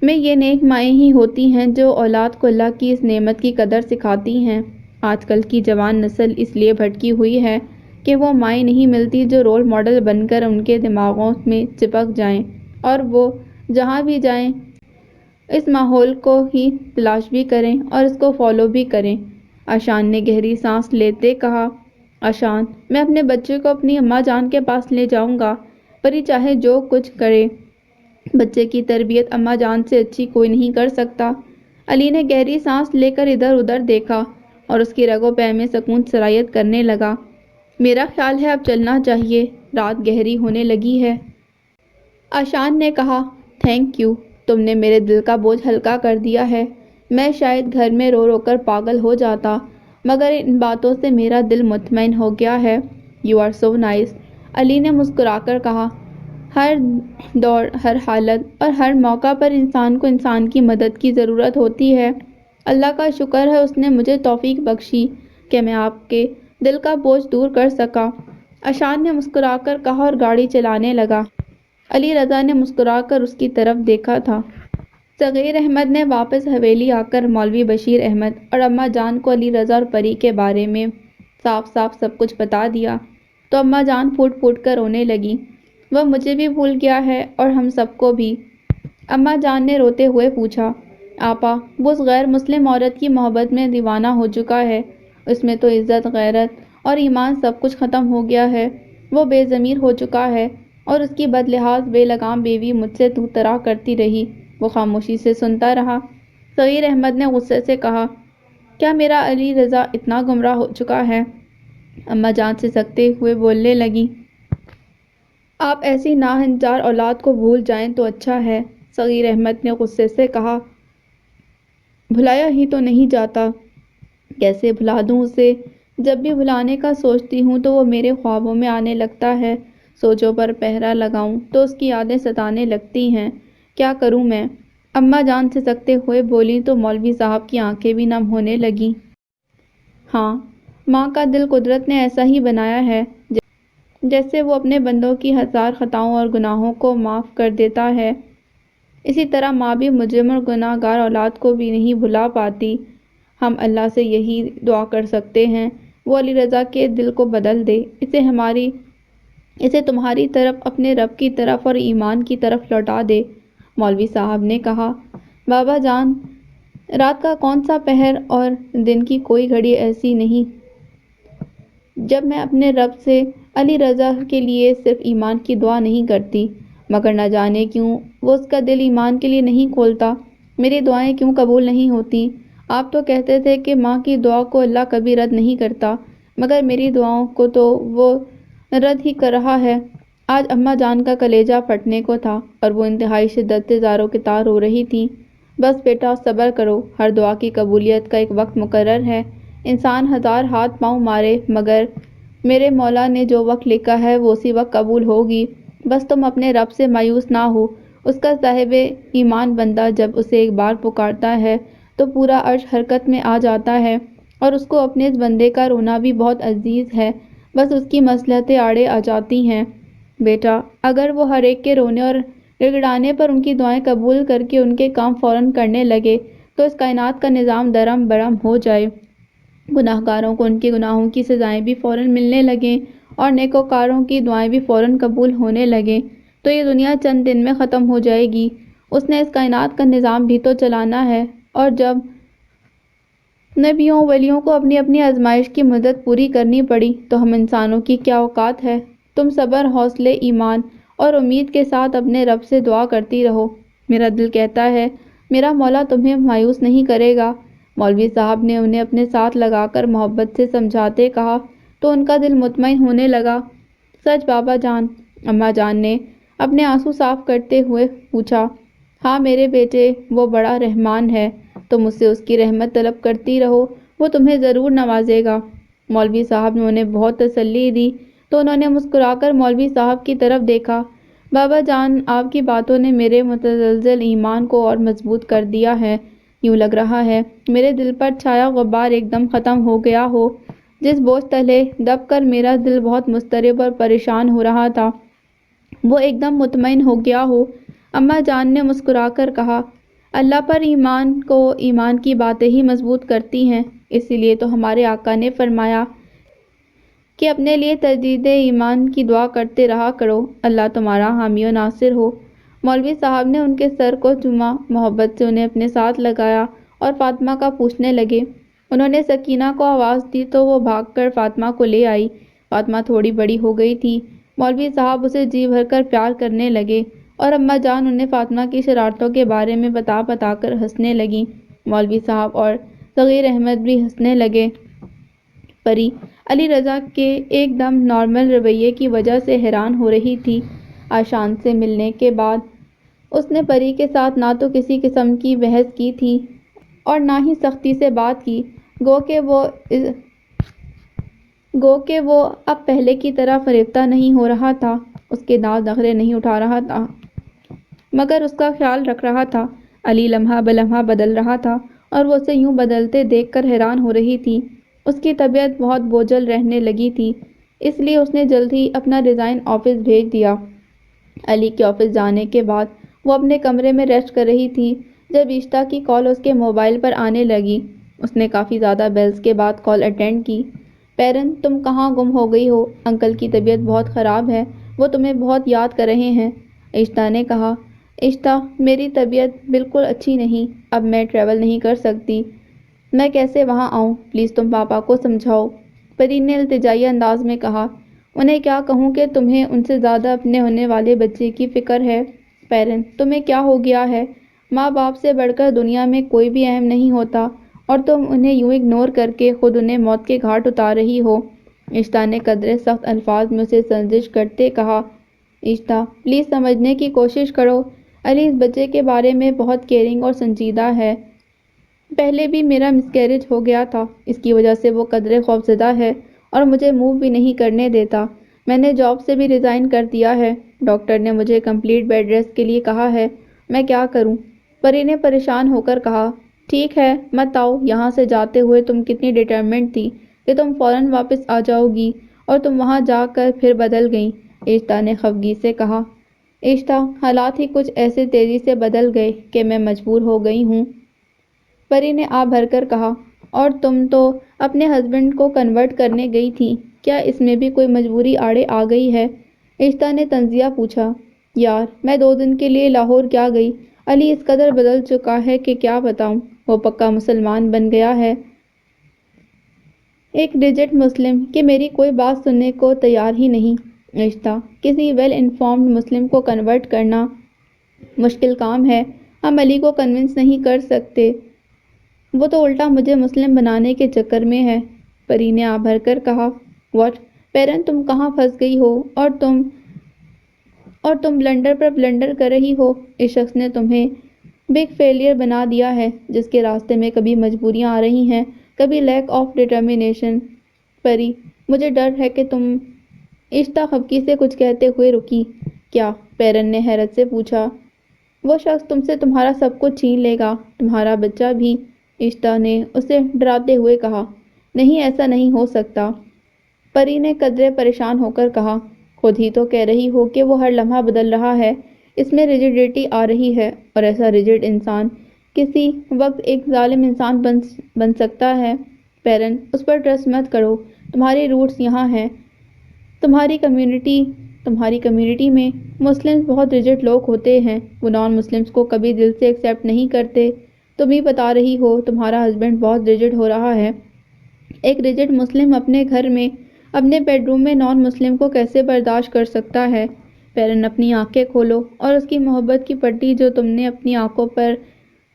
میں یہ نیک مائیں ہی ہوتی ہیں جو اولاد کو اللہ کی اس نعمت کی قدر سکھاتی ہیں۔ آج کل کی جوان نسل اس لیے بھٹکی ہوئی ہے کہ وہ مائیں نہیں ملتی جو رول ماڈل بن کر ان کے دماغوں میں چپک جائیں اور وہ جہاں بھی جائیں اس ماحول کو ہی تلاش بھی کریں اور اس کو فالو بھی کریں۔ آشان نے گہری سانس لیتے کہا، آشان، میں اپنے بچے کو اپنی اماں جان کے پاس لے جاؤں گا، پری چاہے جو کچھ کرے۔ بچے کی تربیت اماں جان سے اچھی کوئی نہیں کر سکتا۔ علی نے گہری سانس لے کر ادھر ادھر دیکھا اور اس کی رگ و پے میں سکون سرایت کرنے لگا۔ میرا خیال ہے اب چلنا چاہیے، رات گہری ہونے لگی ہے۔ آشان نے کہا، تھینک یو، تم نے میرے دل کا بوجھ ہلکا کر دیا ہے۔ میں شاید گھر میں رو رو کر پاگل ہو جاتا، مگر ان باتوں سے میرا دل مطمئن ہو گیا ہے۔ یو آر سو نائس، علی نے مسکرا کر کہا۔ ہر دور، ہر حالت اور ہر موقع پر انسان کو انسان کی مدد کی ضرورت ہوتی ہے۔ اللہ کا شکر ہے اس نے مجھے توفیق بخشی کہ میں آپ کے دل کا بوجھ دور کر سکا۔ آشان نے مسکرا کر کہا اور گاڑی چلانے لگا۔ علی رضا نے مسکرا کر اس کی طرف دیکھا تھا۔ صغیر احمد نے واپس حویلی آ کر مولوی بشیر احمد اور اماں جان کو علی رضا اور پری کے بارے میں صاف صاف سب کچھ بتا دیا تو اماں جان پھوٹ پھوٹ کر رونے لگی۔ وہ مجھے بھی بھول گیا ہے اور ہم سب کو بھی، اماں جان نے روتے ہوئے پوچھا۔ آپا، وہ اس غیر مسلم عورت کی محبت میں دیوانہ ہو چکا ہے، اس میں تو عزت، غیرت اور ایمان سب کچھ ختم ہو گیا ہے۔ وہ بے ضمیر ہو چکا ہے اور اس کی بد لحاظ بے لگام بیوی مجھ سے تو طرح کرتی رہی۔ وہ خاموشی سے سنتا رہا۔ صغیر احمد نے غصے سے کہا، کیا میرا علی رضا اتنا گمراہ ہو چکا ہے؟ اماں جان سسکتے ہوئے بولنے لگی، آپ ایسی ناہنجار اولاد کو بھول جائیں تو اچھا ہے۔ صغیر احمد نے غصے سے کہا، بھلایا ہی تو نہیں جاتا، کیسے بھلا دوں اسے؟ جب بھی بھلانے کا سوچتی ہوں تو وہ میرے خوابوں میں آنے لگتا ہے، سوچوں پر پہرا لگاؤں تو اس کی یادیں ستانے لگتی ہیں، کیا کروں میں؟ اماں جان سسکتے ہوئے بولیں تو مولوی صاحب کی آنکھیں بھی نم ہونے لگیں۔ ہاں، ماں کا دل قدرت نے ایسا ہی بنایا ہے جیسے وہ اپنے بندوں کی ہزار خطاؤں اور گناہوں کو معاف کر دیتا ہے، اسی طرح ماں بھی مجرم اور گناہ گار اولاد کو بھی نہیں بھلا پاتی۔ ہم اللہ سے یہی دعا کر سکتے ہیں، وہ علی رضا کے دل کو بدل دے، اسے تمہاری طرف، اپنے رب کی طرف اور ایمان کی طرف لوٹا دے۔ مولوی صاحب نے کہا، بابا جان، رات کا کون سا پہر اور دن کی کوئی گھڑی ایسی نہیں جب میں اپنے رب سے علی رضا کے لیے صرف ایمان کی دعا نہیں کرتی، مگر نہ جانے کیوں وہ اس کا دل ایمان کے لیے نہیں کھولتا، میری دعائیں کیوں قبول نہیں ہوتی؟ آپ تو کہتے تھے کہ ماں کی دعا کو اللہ کبھی رد نہیں کرتا، مگر میری دعاؤں کو تو وہ رد ہی کر رہا ہے۔ آج اماں جان کا کلیجہ پھٹنے کو تھا اور وہ انتہائی شدت سے زاروں کی طرح رو رہی تھی۔ بس بیٹا، صبر کرو، ہر دعا کی قبولیت کا ایک وقت مقرر ہے۔ انسان ہزار ہاتھ پاؤں مارے، مگر میرے مولا نے جو وقت لکھا ہے وہ اسی وقت قبول ہوگی۔ بس تم اپنے رب سے مایوس نہ ہو، اس کا صاحب ایمان بندہ جب اسے ایک بار پکارتا ہے تو پورا عرش حرکت میں آ جاتا ہے، اور اس کو اپنے اس بندے کا رونا بھی بہت عزیز ہے۔ بس اس کی مصلحتیں آڑے آ جاتی ہیں۔ بیٹا، اگر وہ ہر ایک کے رونے اور گڑگڑانے پر ان کی دعائیں قبول کر کے ان کے کام فوراً کرنے لگے تو اس کائنات کا نظام درم برہم ہو جائے، گناہگاروں کو ان کے گناہوں کی سزائیں بھی فوراً ملنے لگیں اور نیکوکاروں کی دعائیں بھی فوراً قبول ہونے لگیں، تو یہ دنیا چند دن میں ختم ہو جائے گی۔ اس نے اس کائنات کا نظام بھی تو چلانا ہے، اور جب نبیوں ولیوں کو اپنی اپنی آزمائش کی مدت پوری کرنی پڑی تو ہم انسانوں کی کیا اوقات ہے؟ تم صبر، حوصلے، ایمان اور امید کے ساتھ اپنے رب سے دعا کرتی رہو۔ میرا دل کہتا ہے میرا مولا تمہیں مایوس نہیں کرے گا۔ مولوی صاحب نے انہیں اپنے ساتھ لگا کر محبت سے سمجھاتے کہا تو ان کا دل مطمئن ہونے لگا۔ سچ بابا جان؟ اماں جان نے اپنے آنسو صاف کرتے ہوئے پوچھا۔ ہاں میرے بیٹے، وہ بڑا رحمان ہے، تم اس سے اس کی رحمت طلب کرتی رہو، وہ تمہیں ضرور نوازے گا۔ مولوی صاحب نے انہیں بہت تسلی دی تو انہوں نے مسکرا کر مولوی صاحب کی طرف دیکھا۔ بابا جان، آپ کی باتوں نے میرے متزلزل ایمان کو اور مضبوط کر دیا ہے۔ یوں لگ رہا ہے میرے دل پر چھایا غبار ایک دم ختم ہو گیا ہو۔ جس بوجھ تلے دب کر میرا دل بہت مضطرب اور پریشان ہو رہا تھا، وہ ایک دم مطمئن ہو گیا ہو۔ اماں جان نے مسکرا کر کہا، اللہ پر ایمان کو ایمان کی باتیں ہی مضبوط کرتی ہیں، اسی لیے تو ہمارے آقا نے فرمایا کہ اپنے لیے تجدید ایمان کی دعا کرتے رہا کرو، اللہ تمہارا حامی و ناصر ہو۔ مولوی صاحب نے ان کے سر کو چوما، محبت سے انہیں اپنے ساتھ لگایا اور فاطمہ کا پوچھنے لگے۔ انہوں نے سکینہ کو آواز دی تو وہ بھاگ کر فاطمہ کو لے آئی۔ فاطمہ تھوڑی بڑی ہو گئی تھی۔ مولوی صاحب اسے جی بھر کر پیار کرنے لگے اور اماں جان انہیں فاطمہ کی شرارتوں کے بارے میں بتا بتا کر ہنسنے لگیں۔ مولوی صاحب اور صغیر احمد بھی ہنسنے لگے۔ پری علی رضا کے ایک دم نارمل رویے کی وجہ سے حیران ہو رہی تھی۔ آشان سے ملنے کے بعد اس نے پری کے ساتھ نہ تو کسی قسم کی بحث کی تھی اور نہ ہی سختی سے بات کی، گو کہ وہ اب پہلے کی طرح فریفتہ نہیں ہو رہا تھا، اس کے ناز نخرے نہیں اٹھا رہا تھا، مگر اس کا خیال رکھ رہا تھا۔ علی لمحہ بلمحہ بدل رہا تھا اور وہ اسے یوں بدلتے دیکھ کر حیران ہو رہی تھی۔ اس کی طبیعت بہت بوجھل رہنے لگی تھی، اس لیے اس نے جلد ہی اپنا ریزائن آفس بھیج دیا۔ علی کے آفس جانے کے بعد وہ اپنے کمرے میں ریسٹ کر رہی تھی جب عشتا کی کال اس کے موبائل پر آنے لگی۔ اس نے کافی زیادہ بیلز کے بعد کال اٹینڈ کی۔ پیرن، تم کہاں گم ہو گئی ہو؟ انکل کی طبیعت بہت خراب ہے، وہ تمہیں بہت یاد کر رہے ہیں، عشتا نے کہا۔ عشتا، میری طبیعت بالکل اچھی نہیں، اب میں ٹریول نہیں کر سکتی، میں کیسے وہاں آؤں؟ پلیز تم پاپا کو سمجھاؤ، پری نے التجائی انداز میں کہا۔ انہیں کیا کہوں کہ تمہیں ان سے زیادہ اپنے ہونے والے بچے کی فکر ہے۔ پیرن، تمہیں کیا ہو گیا ہے؟ ماں باپ سے بڑھ کر دنیا میں کوئی بھی اہم نہیں ہوتا اور تم انہیں یوں اگنور کر کے خود انہیں موت کے گھاٹ اتار رہی ہو۔ عشتا نے قدرے سخت الفاظ میں اسے سرزنش کرتے کہا۔ عشتا، پلیز سمجھنے کی کوشش کرو، علی اس بچے کے بارے میں بہت کیئرنگ اور سنجیدہ ہے۔ پہلے بھی میرا مسکیریج ہو گیا تھا، اس کی وجہ سے وہ قدرے خوفزدہ ہے اور مجھے موو بھی نہیں کرنے دیتا۔ میں نے جاب سے بھی ریزائن کر دیا ہے، ڈاکٹر نے مجھے کمپلیٹ بیڈ ریسٹ کے لیے کہا ہے، میں کیا کروں؟ پری نے پریشان ہو کر کہا۔ ٹھیک ہے، مت آؤ، یہاں سے جاتے ہوئے تم کتنی ڈٹرمنڈ تھی کہ تم فوراً واپس آ جاؤ گی اور تم وہاں جا کر پھر بدل گئیں، عشتا نے خفگی سے کہا۔ عشتا، حالات ہی کچھ ایسے تیزی سے بدل گئے کہ میں مجبور ہو گئی ہوں، پری نے آہ بھر کر کہا۔ اور تم تو اپنے ہسبینڈ کو کنورٹ کرنے گئی تھی، کیا اس میں بھی کوئی مجبوری آڑے آ گئی ہے؟ عشتا نے طنزیہ پوچھا۔ یار، میں 2 دن کے لیے لاہور کیا گئی، علی اس قدر بدل چکا ہے کہ کیا بتاؤں، وہ پکا مسلمان بن گیا ہے، ایک ڈیجٹ مسلم کہ میری کوئی بات سننے کو تیار ہی نہیں۔ عشتا، کسی ویل انفارمڈ مسلم کو کنورٹ کرنا مشکل کام ہے، ہم علی کو کنونس نہیں کر سکتے، وہ تو الٹا مجھے مسلم بنانے کے چکر میں ہے، پری نے آہ بھر کر کہا۔ واٹ؟ پیرن، تم کہاں پھنس گئی ہو اور تم بلنڈر پر بلنڈر کر رہی ہو، اس شخص نے تمہیں بگ فیلئر بنا دیا ہے جس کے راستے میں کبھی مجبوریاں آ رہی ہیں، کبھی لیک آف ڈٹرمنیشن۔ پری، مجھے ڈر ہے کہ تم، عشتا خفگی سے کچھ کہتے ہوئے رکی۔ کیا؟ پیرن نے حیرت سے پوچھا۔ وہ شخص تم سے تمہارا سب کچھ چھین لے گا، تمہارا بچہ بھی، عشتا نے اسے ڈراتے ہوئے کہا۔ نہیں، ایسا نہیں ہو سکتا، پری نے قدرے پریشان ہو کر کہا، خود ہی تو کہہ رہی ہو کہ وہ ہر لمحہ بدل رہا ہے، اس میں ریجیڈیٹی آ رہی ہے، اور ایسا ریجڈ انسان کسی وقت ایک ظالم انسان بن سکتا ہے۔ پیرن، اس پر ٹرسٹ مت کرو، تمہاری روٹس یہاں ہیں، تمہاری کمیونٹی میں مسلمز بہت ریجڈ لوگ ہوتے ہیں، وہ نان مسلمز کو کبھی دل سے ایکسیپٹ نہیں کرتے۔ تم ہی بتا رہی ہو تمہارا ہسبینڈ بہت ریجڈ ہو رہا ہے، ایک ریجڈ مسلم اپنے گھر میں اپنے بیڈ روم میں نان مسلم کو کیسے برداشت کر سکتا ہے؟ پیرن، اپنی آنکھیں کھولو اور اس کی محبت کی پٹی جو تم نے اپنی آنکھوں پر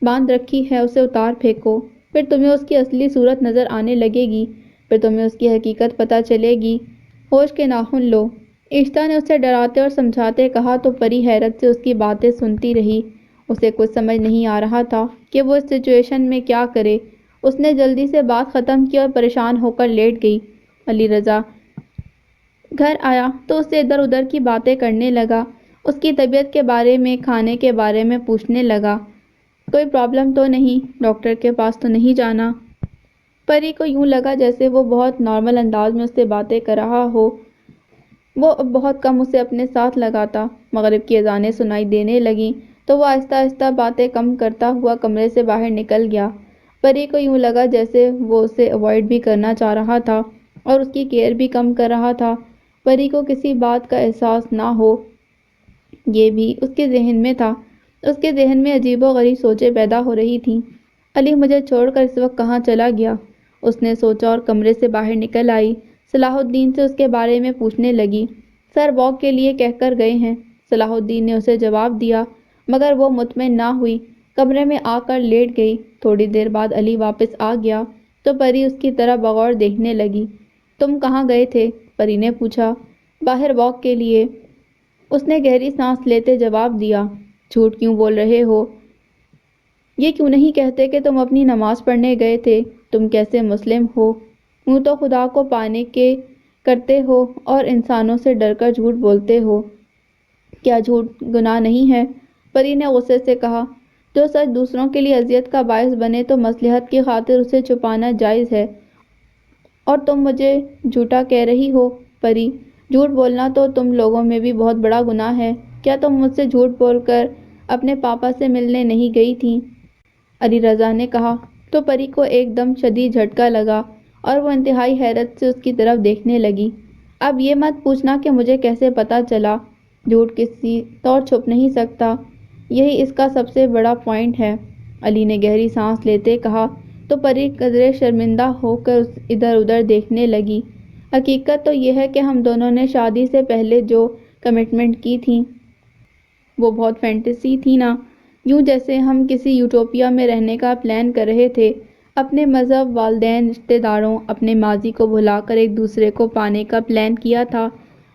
باندھ رکھی ہے اسے اتار پھینکو، پھر تمہیں اس کی اصلی صورت نظر آنے لگے گی، پھر تمہیں اس کی حقیقت پتہ چلے گی۔ ہوش کے ناخن لو، عشتا نے اسے ڈراتے اور سمجھاتے کہا تو پری حیرت سے اس کی باتیں سنتی رہی۔ اسے کچھ سمجھ نہیں آ رہا تھا کہ وہ اس سچویشن میں کیا کرے۔ اس نے جلدی سے بات ختم کی اور پریشان ہو کر لیٹ گئی۔ علی رضا گھر آیا تو اس سے ادھر ادھر کی باتیں کرنے لگا، اس کی طبیعت کے بارے میں، کھانے کے بارے میں پوچھنے لگا۔ کوئی پرابلم تو نہیں؟ ڈاکٹر کے پاس تو نہیں جانا؟ پری کو یوں لگا جیسے وہ بہت نارمل انداز میں اس سے باتیں کر رہا ہو۔ وہ اب بہت کم اسے اپنے ساتھ لگاتا۔ مغرب کی اذانیں سنائی دینے لگیں تو وہ آہستہ آہستہ باتیں کم کرتا ہوا کمرے سے باہر نکل گیا۔ پری کو یوں لگا جیسے وہ اسے اوائڈ بھی کرنا چاہ رہا تھا اور اس کی کیئر بھی کم کر رہا تھا۔ پری کو کسی بات کا احساس نہ ہو، یہ بھی اس کے ذہن میں تھا۔ اس کے ذہن میں عجیب و غریب سوچیں پیدا ہو رہی تھیں۔ علی مجھے چھوڑ کر اس وقت کہاں چلا گیا؟ اس نے سوچا اور کمرے سے باہر نکل آئی۔ صلاح الدین سے اس کے بارے میں پوچھنے لگی۔ سر واک کے لیے کہہ کر گئے ہیں، صلاح الدین نے اسے جواب دیا، مگر وہ مطمئن نہ ہوئی، کمرے میں آ کر لیٹ گئی۔ تھوڑی دیر بعد علی واپس آ گیا تو پری اس کی طرف بغور دیکھنے لگی۔ تم کہاں گئے تھے؟ پری نے پوچھا۔ باہر واک کے لیے، اس نے گہری سانس لیتے جواب دیا۔ جھوٹ کیوں بول رہے ہو؟ یہ کیوں نہیں کہتے کہ تم اپنی نماز پڑھنے گئے تھے؟ تم کیسے مسلم ہو؟ یوں تو خدا کو پانے کے کرتے ہو اور انسانوں سے ڈر کر جھوٹ بولتے ہو۔ کیا جھوٹ گناہ نہیں ہے؟ پری نے غصے سے کہا۔ جو سچ دوسروں کے لیے اذیت کا باعث بنے تو مصلحت کی خاطر اسے چھپانا جائز ہے، اور تم مجھے جھوٹا کہہ رہی ہو؟ پری، جھوٹ بولنا تو تم لوگوں میں بھی بہت بڑا گناہ ہے۔ کیا تم مجھ سے جھوٹ بول کر اپنے پاپا سے ملنے نہیں گئی تھی؟ علی رضا نے کہا تو پری کو ایک دم شدید جھٹکا لگا اور وہ انتہائی حیرت سے اس کی طرف دیکھنے لگی۔ اب یہ مت پوچھنا کہ مجھے کیسے پتا چلا، جھوٹ کسی طور چھپ نہیں سکتا، یہی اس کا سب سے بڑا پوائنٹ ہے۔ علی نے گہری سانس لیتے کہا تو پری قدرے شرمندہ ہو کر ادھر ادھر دیکھنے لگی۔ حقیقت تو یہ ہے کہ ہم دونوں نے شادی سے پہلے جو کمٹمنٹ کی تھی وہ بہت فینٹیسی تھی نا، یوں جیسے ہم کسی یوٹوپیا میں رہنے کا پلان کر رہے تھے، اپنے مذہب، والدین، رشتہ داروں، اپنے ماضی کو بھلا کر ایک دوسرے کو پانے کا پلان کیا تھا۔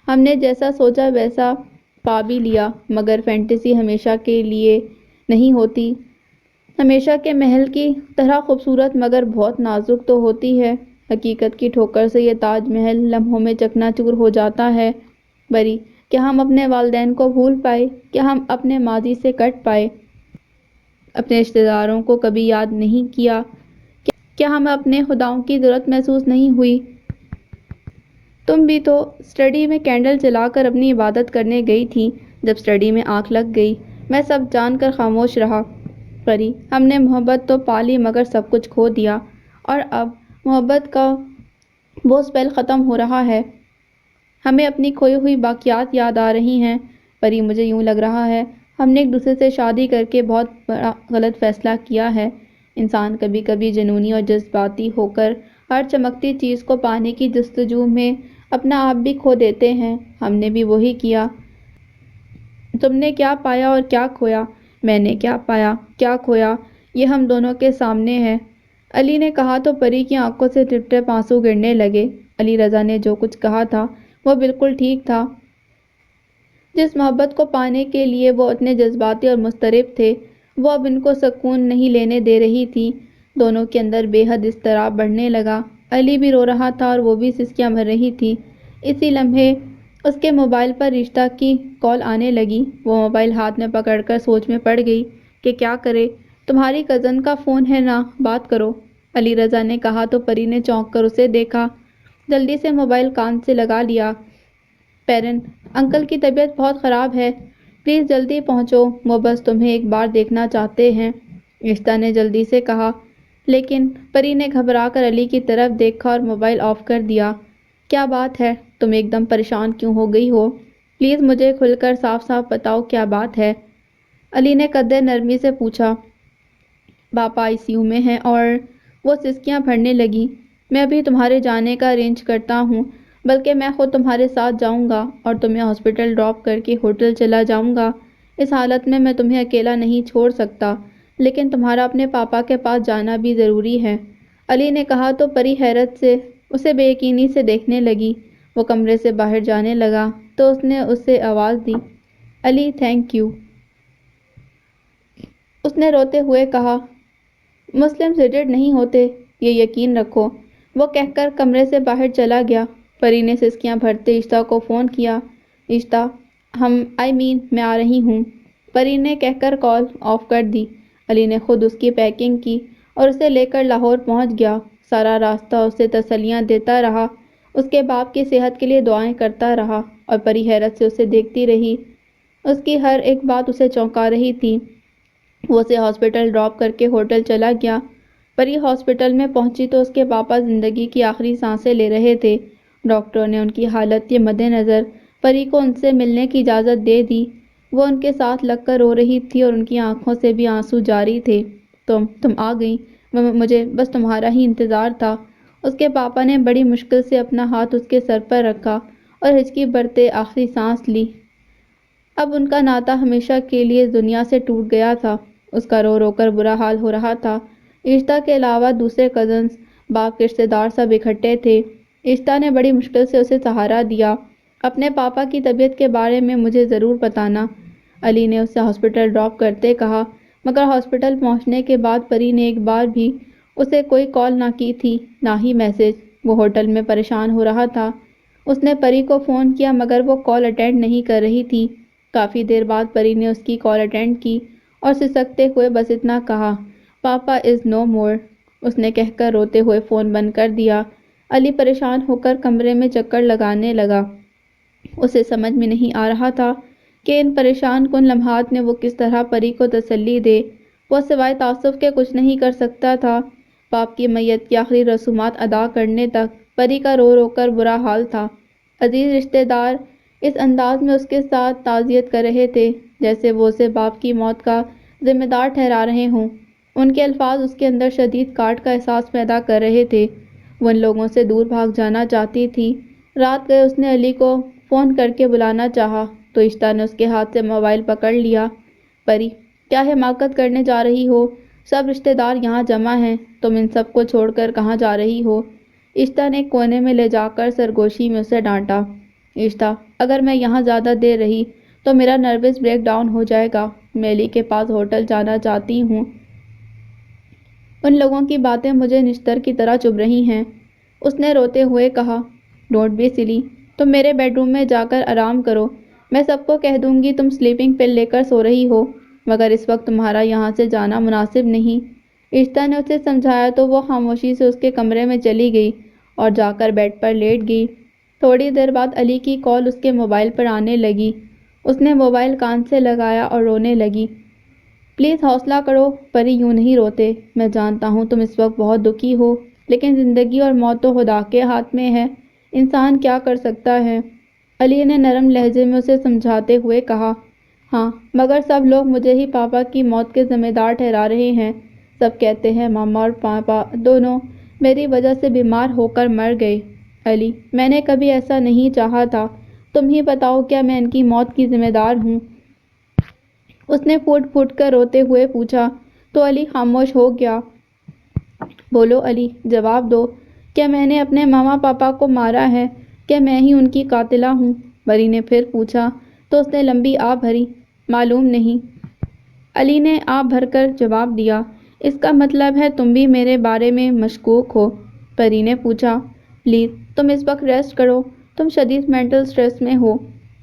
ہم نے جیسا سوچا ویسا پا بھی لیا، مگر فینٹیسی ہمیشہ کے لیے نہیں ہوتی، ہمیشہ کے محل کی طرح خوبصورت مگر بہت نازک تو ہوتی ہے۔ حقیقت کی ٹھوکر سے یہ تاج محل لمحوں میں چکنا چور ہو جاتا ہے۔ پری، کیا ہم اپنے والدین کو بھول پائے؟ کیا ہم اپنے ماضی سے کٹ پائے؟ اپنے رشتہ داروں کو کبھی یاد نہیں کیا؟ کیا ہمیں اپنے خداؤں کی ضرورت محسوس نہیں ہوئی؟ تم بھی تو اسٹڈی میں کینڈل جلا کر اپنی عبادت کرنے گئی تھی، جب اسٹڈی میں آنکھ لگ گئی، میں سب جان کر خاموش رہا۔ پری، ہم نے محبت تو پا لی مگر سب کچھ کھو دیا، اور اب محبت کا وہ اسپیل ختم ہو رہا ہے، ہمیں اپنی کھوئی ہوئی باقیات یاد آ رہی ہیں۔ پری، مجھے یوں لگ رہا ہے ہم نے ایک دوسرے سے شادی کر کے بہت بڑا غلط فیصلہ کیا ہے۔ انسان کبھی کبھی جنونی اور جذباتی ہو کر ہر چمکتی چیز کو پانے کی جستجو میں اپنا آپ بھی کھو دیتے ہیں، ہم نے بھی وہی کیا۔ تم نے کیا پایا اور کیا کھویا؟ میں نے کیا پایا، کیا کھویا، یہ ہم دونوں کے سامنے ہے، علی نے کہا تو پری کی آنکھوں سے ٹپ ٹپ آنسو گرنے لگے۔ علی رضا نے جو کچھ کہا تھا وہ بالکل ٹھیک تھا۔ جس محبت کو پانے کے لیے وہ اتنے جذباتی اور مضطرب تھے، وہ اب ان کو سکون نہیں لینے دے رہی تھی۔ دونوں کے اندر بے حد اضطراب بڑھنے لگا۔ علی بھی رو رہا تھا اور وہ بھی سسکیاں بھر رہی تھی۔ اسی لمحے اس کے موبائل پر رشتہ کی کال آنے لگی۔ وہ موبائل ہاتھ میں پکڑ کر سوچ میں پڑ گئی کہ کیا کرے۔ تمہاری کزن کا فون ہے نا، بات کرو، علی رضا نے کہا تو پری نے چونک کر اسے دیکھا۔ جلدی سے موبائل کان سے لگا لیا۔ پیرن، انکل کی طبیعت بہت خراب ہے، پلیز جلدی پہنچو، وہ بس تمہیں ایک بار دیکھنا چاہتے ہیں، عشتا نے جلدی سے کہا۔ لیکن پری نے گھبرا کر علی کی طرف دیکھا اور موبائل آف کر دیا۔ کیا بات ہے؟ تم ایک دم پریشان کیوں ہو گئی ہو؟ پلیز مجھے کھل کر صاف صاف بتاؤ کیا بات ہے؟ علی نے قدر نرمی سے پوچھا۔ باپا آئی سی یو میں ہیں اور وہ سسکیاں بھرنے لگی۔ میں ابھی تمہارے جانے کا ارینج کرتا ہوں، بلکہ میں خود تمہارے ساتھ جاؤں گا اور تمہیں ہاسپٹل ڈراپ کر کے ہوٹل چلا جاؤں گا۔ اس حالت میں تمہیں اکیلا نہیں چھوڑ سکتا، لیکن تمہارا اپنے پاپا کے پاس جانا بھی ضروری ہے، علی نے کہا تو پری حیرت سے اسے بے یقینی سے دیکھنے لگی۔ وہ کمرے سے باہر جانے لگا تو اس نے اسے آواز دی، علی تھینک یو۔ اس نے روتے ہوئے کہا، مسلمز ریڈڈ نہیں ہوتے، یہ یقین رکھو، وہ کہہ کر کمرے سے باہر چلا گیا۔ پری نے سسکیاں بھرتے عشتا کو فون کیا۔ عشتا، میں آ رہی ہوں، پری نے کہہ کر کال آف کر دی۔ علی نے خود اس کی پیکنگ کی اور اسے لے کر لاہور پہنچ گیا۔ سارا راستہ اسے تسلیاں دیتا رہا، اس کے باپ کی صحت کے لیے دعائیں کرتا رہا، اور پری حیرت سے اسے دیکھتی رہی۔ اس کی ہر ایک بات اسے چونکا رہی تھی۔ وہ اسے ہاسپٹل ڈراپ کر کے ہوٹل چلا گیا۔ پری ہاسپٹل میں پہنچی تو اس کے پاپا زندگی کی آخری سانسیں لے رہے تھے۔ ڈاکٹر نے ان کی حالت کے مد نظر پری کو ان سے ملنے کی اجازت دے دی۔ وہ ان کے ساتھ لگ کر رو رہی تھی اور ان کی آنکھوں سے بھی آنسو جاری تھے۔ تم آ گئیں، مجھے بس تمہارا ہی انتظار تھا۔ اس کے پاپا نے بڑی مشکل سے اپنا ہاتھ اس کے سر پر رکھا اور ہچکی بھرتے آخری سانس لی۔ اب ان کا ناطہ ہمیشہ کے لیے اس دنیا سے ٹوٹ گیا تھا۔ اس کا رو رو کر برا حال ہو رہا تھا۔ عشتا کے علاوہ دوسرے کزنز، باپ کے رشتے دار سب اکٹھے تھے۔ عشتا نے بڑی مشکل سے اسے سہارا دیا۔ اپنے پاپا کی طبیعت کے بارے میں مجھے ضرور بتانا، علی نے اسے ہاسپٹل ڈراپ کرتے کہا، مگر ہاسپٹل پہنچنے کے بعد پری نے ایک بار بھی اسے کوئی کال نہ کی تھی، نہ ہی میسج۔ وہ ہوٹل میں پریشان ہو رہا تھا۔ اس نے پری کو فون کیا مگر وہ کال اٹینڈ نہیں کر رہی تھی۔ کافی دیر بعد پری نے اس کی کال اٹینڈ کی اور سسکتے ہوئے بس اتنا کہا، پاپا از نو مور، اس نے کہہ کر روتے ہوئے فون بند کر دیا۔ علی پریشان ہو کر کمرے میں چکر لگانے لگا۔ اسے سمجھ میں نہیں آ رہا تھا کہ ان پریشان کن لمحات میں وہ کس طرح پری کو تسلی دے۔ وہ سوائے تعصب کے کچھ نہیں کر سکتا تھا۔ باپ کی میت کی آخری رسومات ادا کرنے تک پری کا رو رو کر برا حال تھا۔ عزیز رشتے دار اس انداز میں اس کے ساتھ تعزیت کر رہے تھے جیسے وہ اسے باپ کی موت کا ذمہ دار ٹھہرا رہے ہوں۔ ان کے الفاظ اس کے اندر شدید کاٹ کا احساس پیدا کر رہے تھے۔ وہ ان لوگوں سے دور بھاگ جانا چاہتی تھی۔ رات گئے اس نے علی کو فون کر کے بلانا چاہا تو عشتا نے اس کے ہاتھ سے موبائل پکڑ لیا۔ پری، کیا حماقت کرنے جا رہی ہو؟ سب رشتے دار یہاں جمع ہیں، تم ان سب کو چھوڑ کر کہاں جا رہی ہو؟ عشتا نے ایک کونے میں لے جا کر سرگوشی میں اسے ڈانٹا۔ عشتا، اگر میں یہاں زیادہ دیر رہی تو میرا نروس بریک ڈاؤن ہو جائے گا، میں علی کے پاس ہوٹل جانا چاہتی ہوں۔ ان لوگوں کی باتیں مجھے نشتر کی طرح چبھ رہی ہیں، اس نے روتے ہوئے کہا۔ ڈونٹ بی سلی، تم میرے بیڈ روم میں جا کر آرام کرو، میں سب کو کہہ دوں گی تم سلیپنگ پل لے کر سو رہی ہو، مگر اس وقت تمہارا یہاں سے جانا مناسب نہیں۔ عشتا نے اسے سمجھایا تو وہ خاموشی سے اس کے کمرے میں چلی گئی اور جا کر بیڈ پر لیٹ گئی۔ تھوڑی دیر بعد علی کی کال اس کے موبائل پر آنے لگی۔ اس نے موبائل کان سے لگایا اور رونے لگی۔ پلیز حوصلہ کرو پری، یوں نہیں روتے، میں جانتا ہوں تم اس وقت بہت دکھی ہو، لیکن زندگی اور موت تو خدا کے ہاتھ میں ہے، انسان کیا کر سکتا ہے؟ علی نے نرم لہجے میں اسے سمجھاتے ہوئے کہا۔ ہاں، مگر سب لوگ مجھے ہی پاپا کی موت کے ذمہ دار ٹھہرا رہے ہیں۔ سب کہتے ہیں ماما اور پاپا دونوں میری وجہ سے بیمار ہو کر مر گئے۔ علی، میں نے کبھی ایسا نہیں چاہا تھا، تم ہی بتاؤ کیا میں ان کی موت کی ذمہ دار ہوں؟ اس نے پھوٹ پھوٹ کر روتے ہوئے پوچھا تو علی خاموش ہو گیا۔ بولو علی، جواب دو، کیا میں نے اپنے ماما پاپا کو مارا ہے؟ کیا میں ہی ان کی قاتلہ ہوں؟ پری نے پھر پوچھا تو اس نے لمبی آہ بھری۔ معلوم نہیں، علی نے آہ بھر کر جواب دیا۔ اس کا مطلب ہے تم بھی میرے بارے میں مشکوک ہو؟ پری نے پوچھا۔ پلیز تم اس وقت ریسٹ کرو، تم شدید مینٹل سٹریس میں ہو،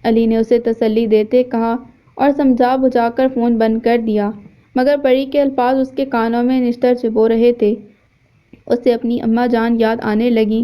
علی نے اسے تسلی دیتے کہا اور سمجھا بجھا کر فون بند کر دیا، مگر پری کے الفاظ اس کے کانوں میں نشتر چبھو رہے تھے۔ اسے اپنی اماں جان یاد آنے لگیں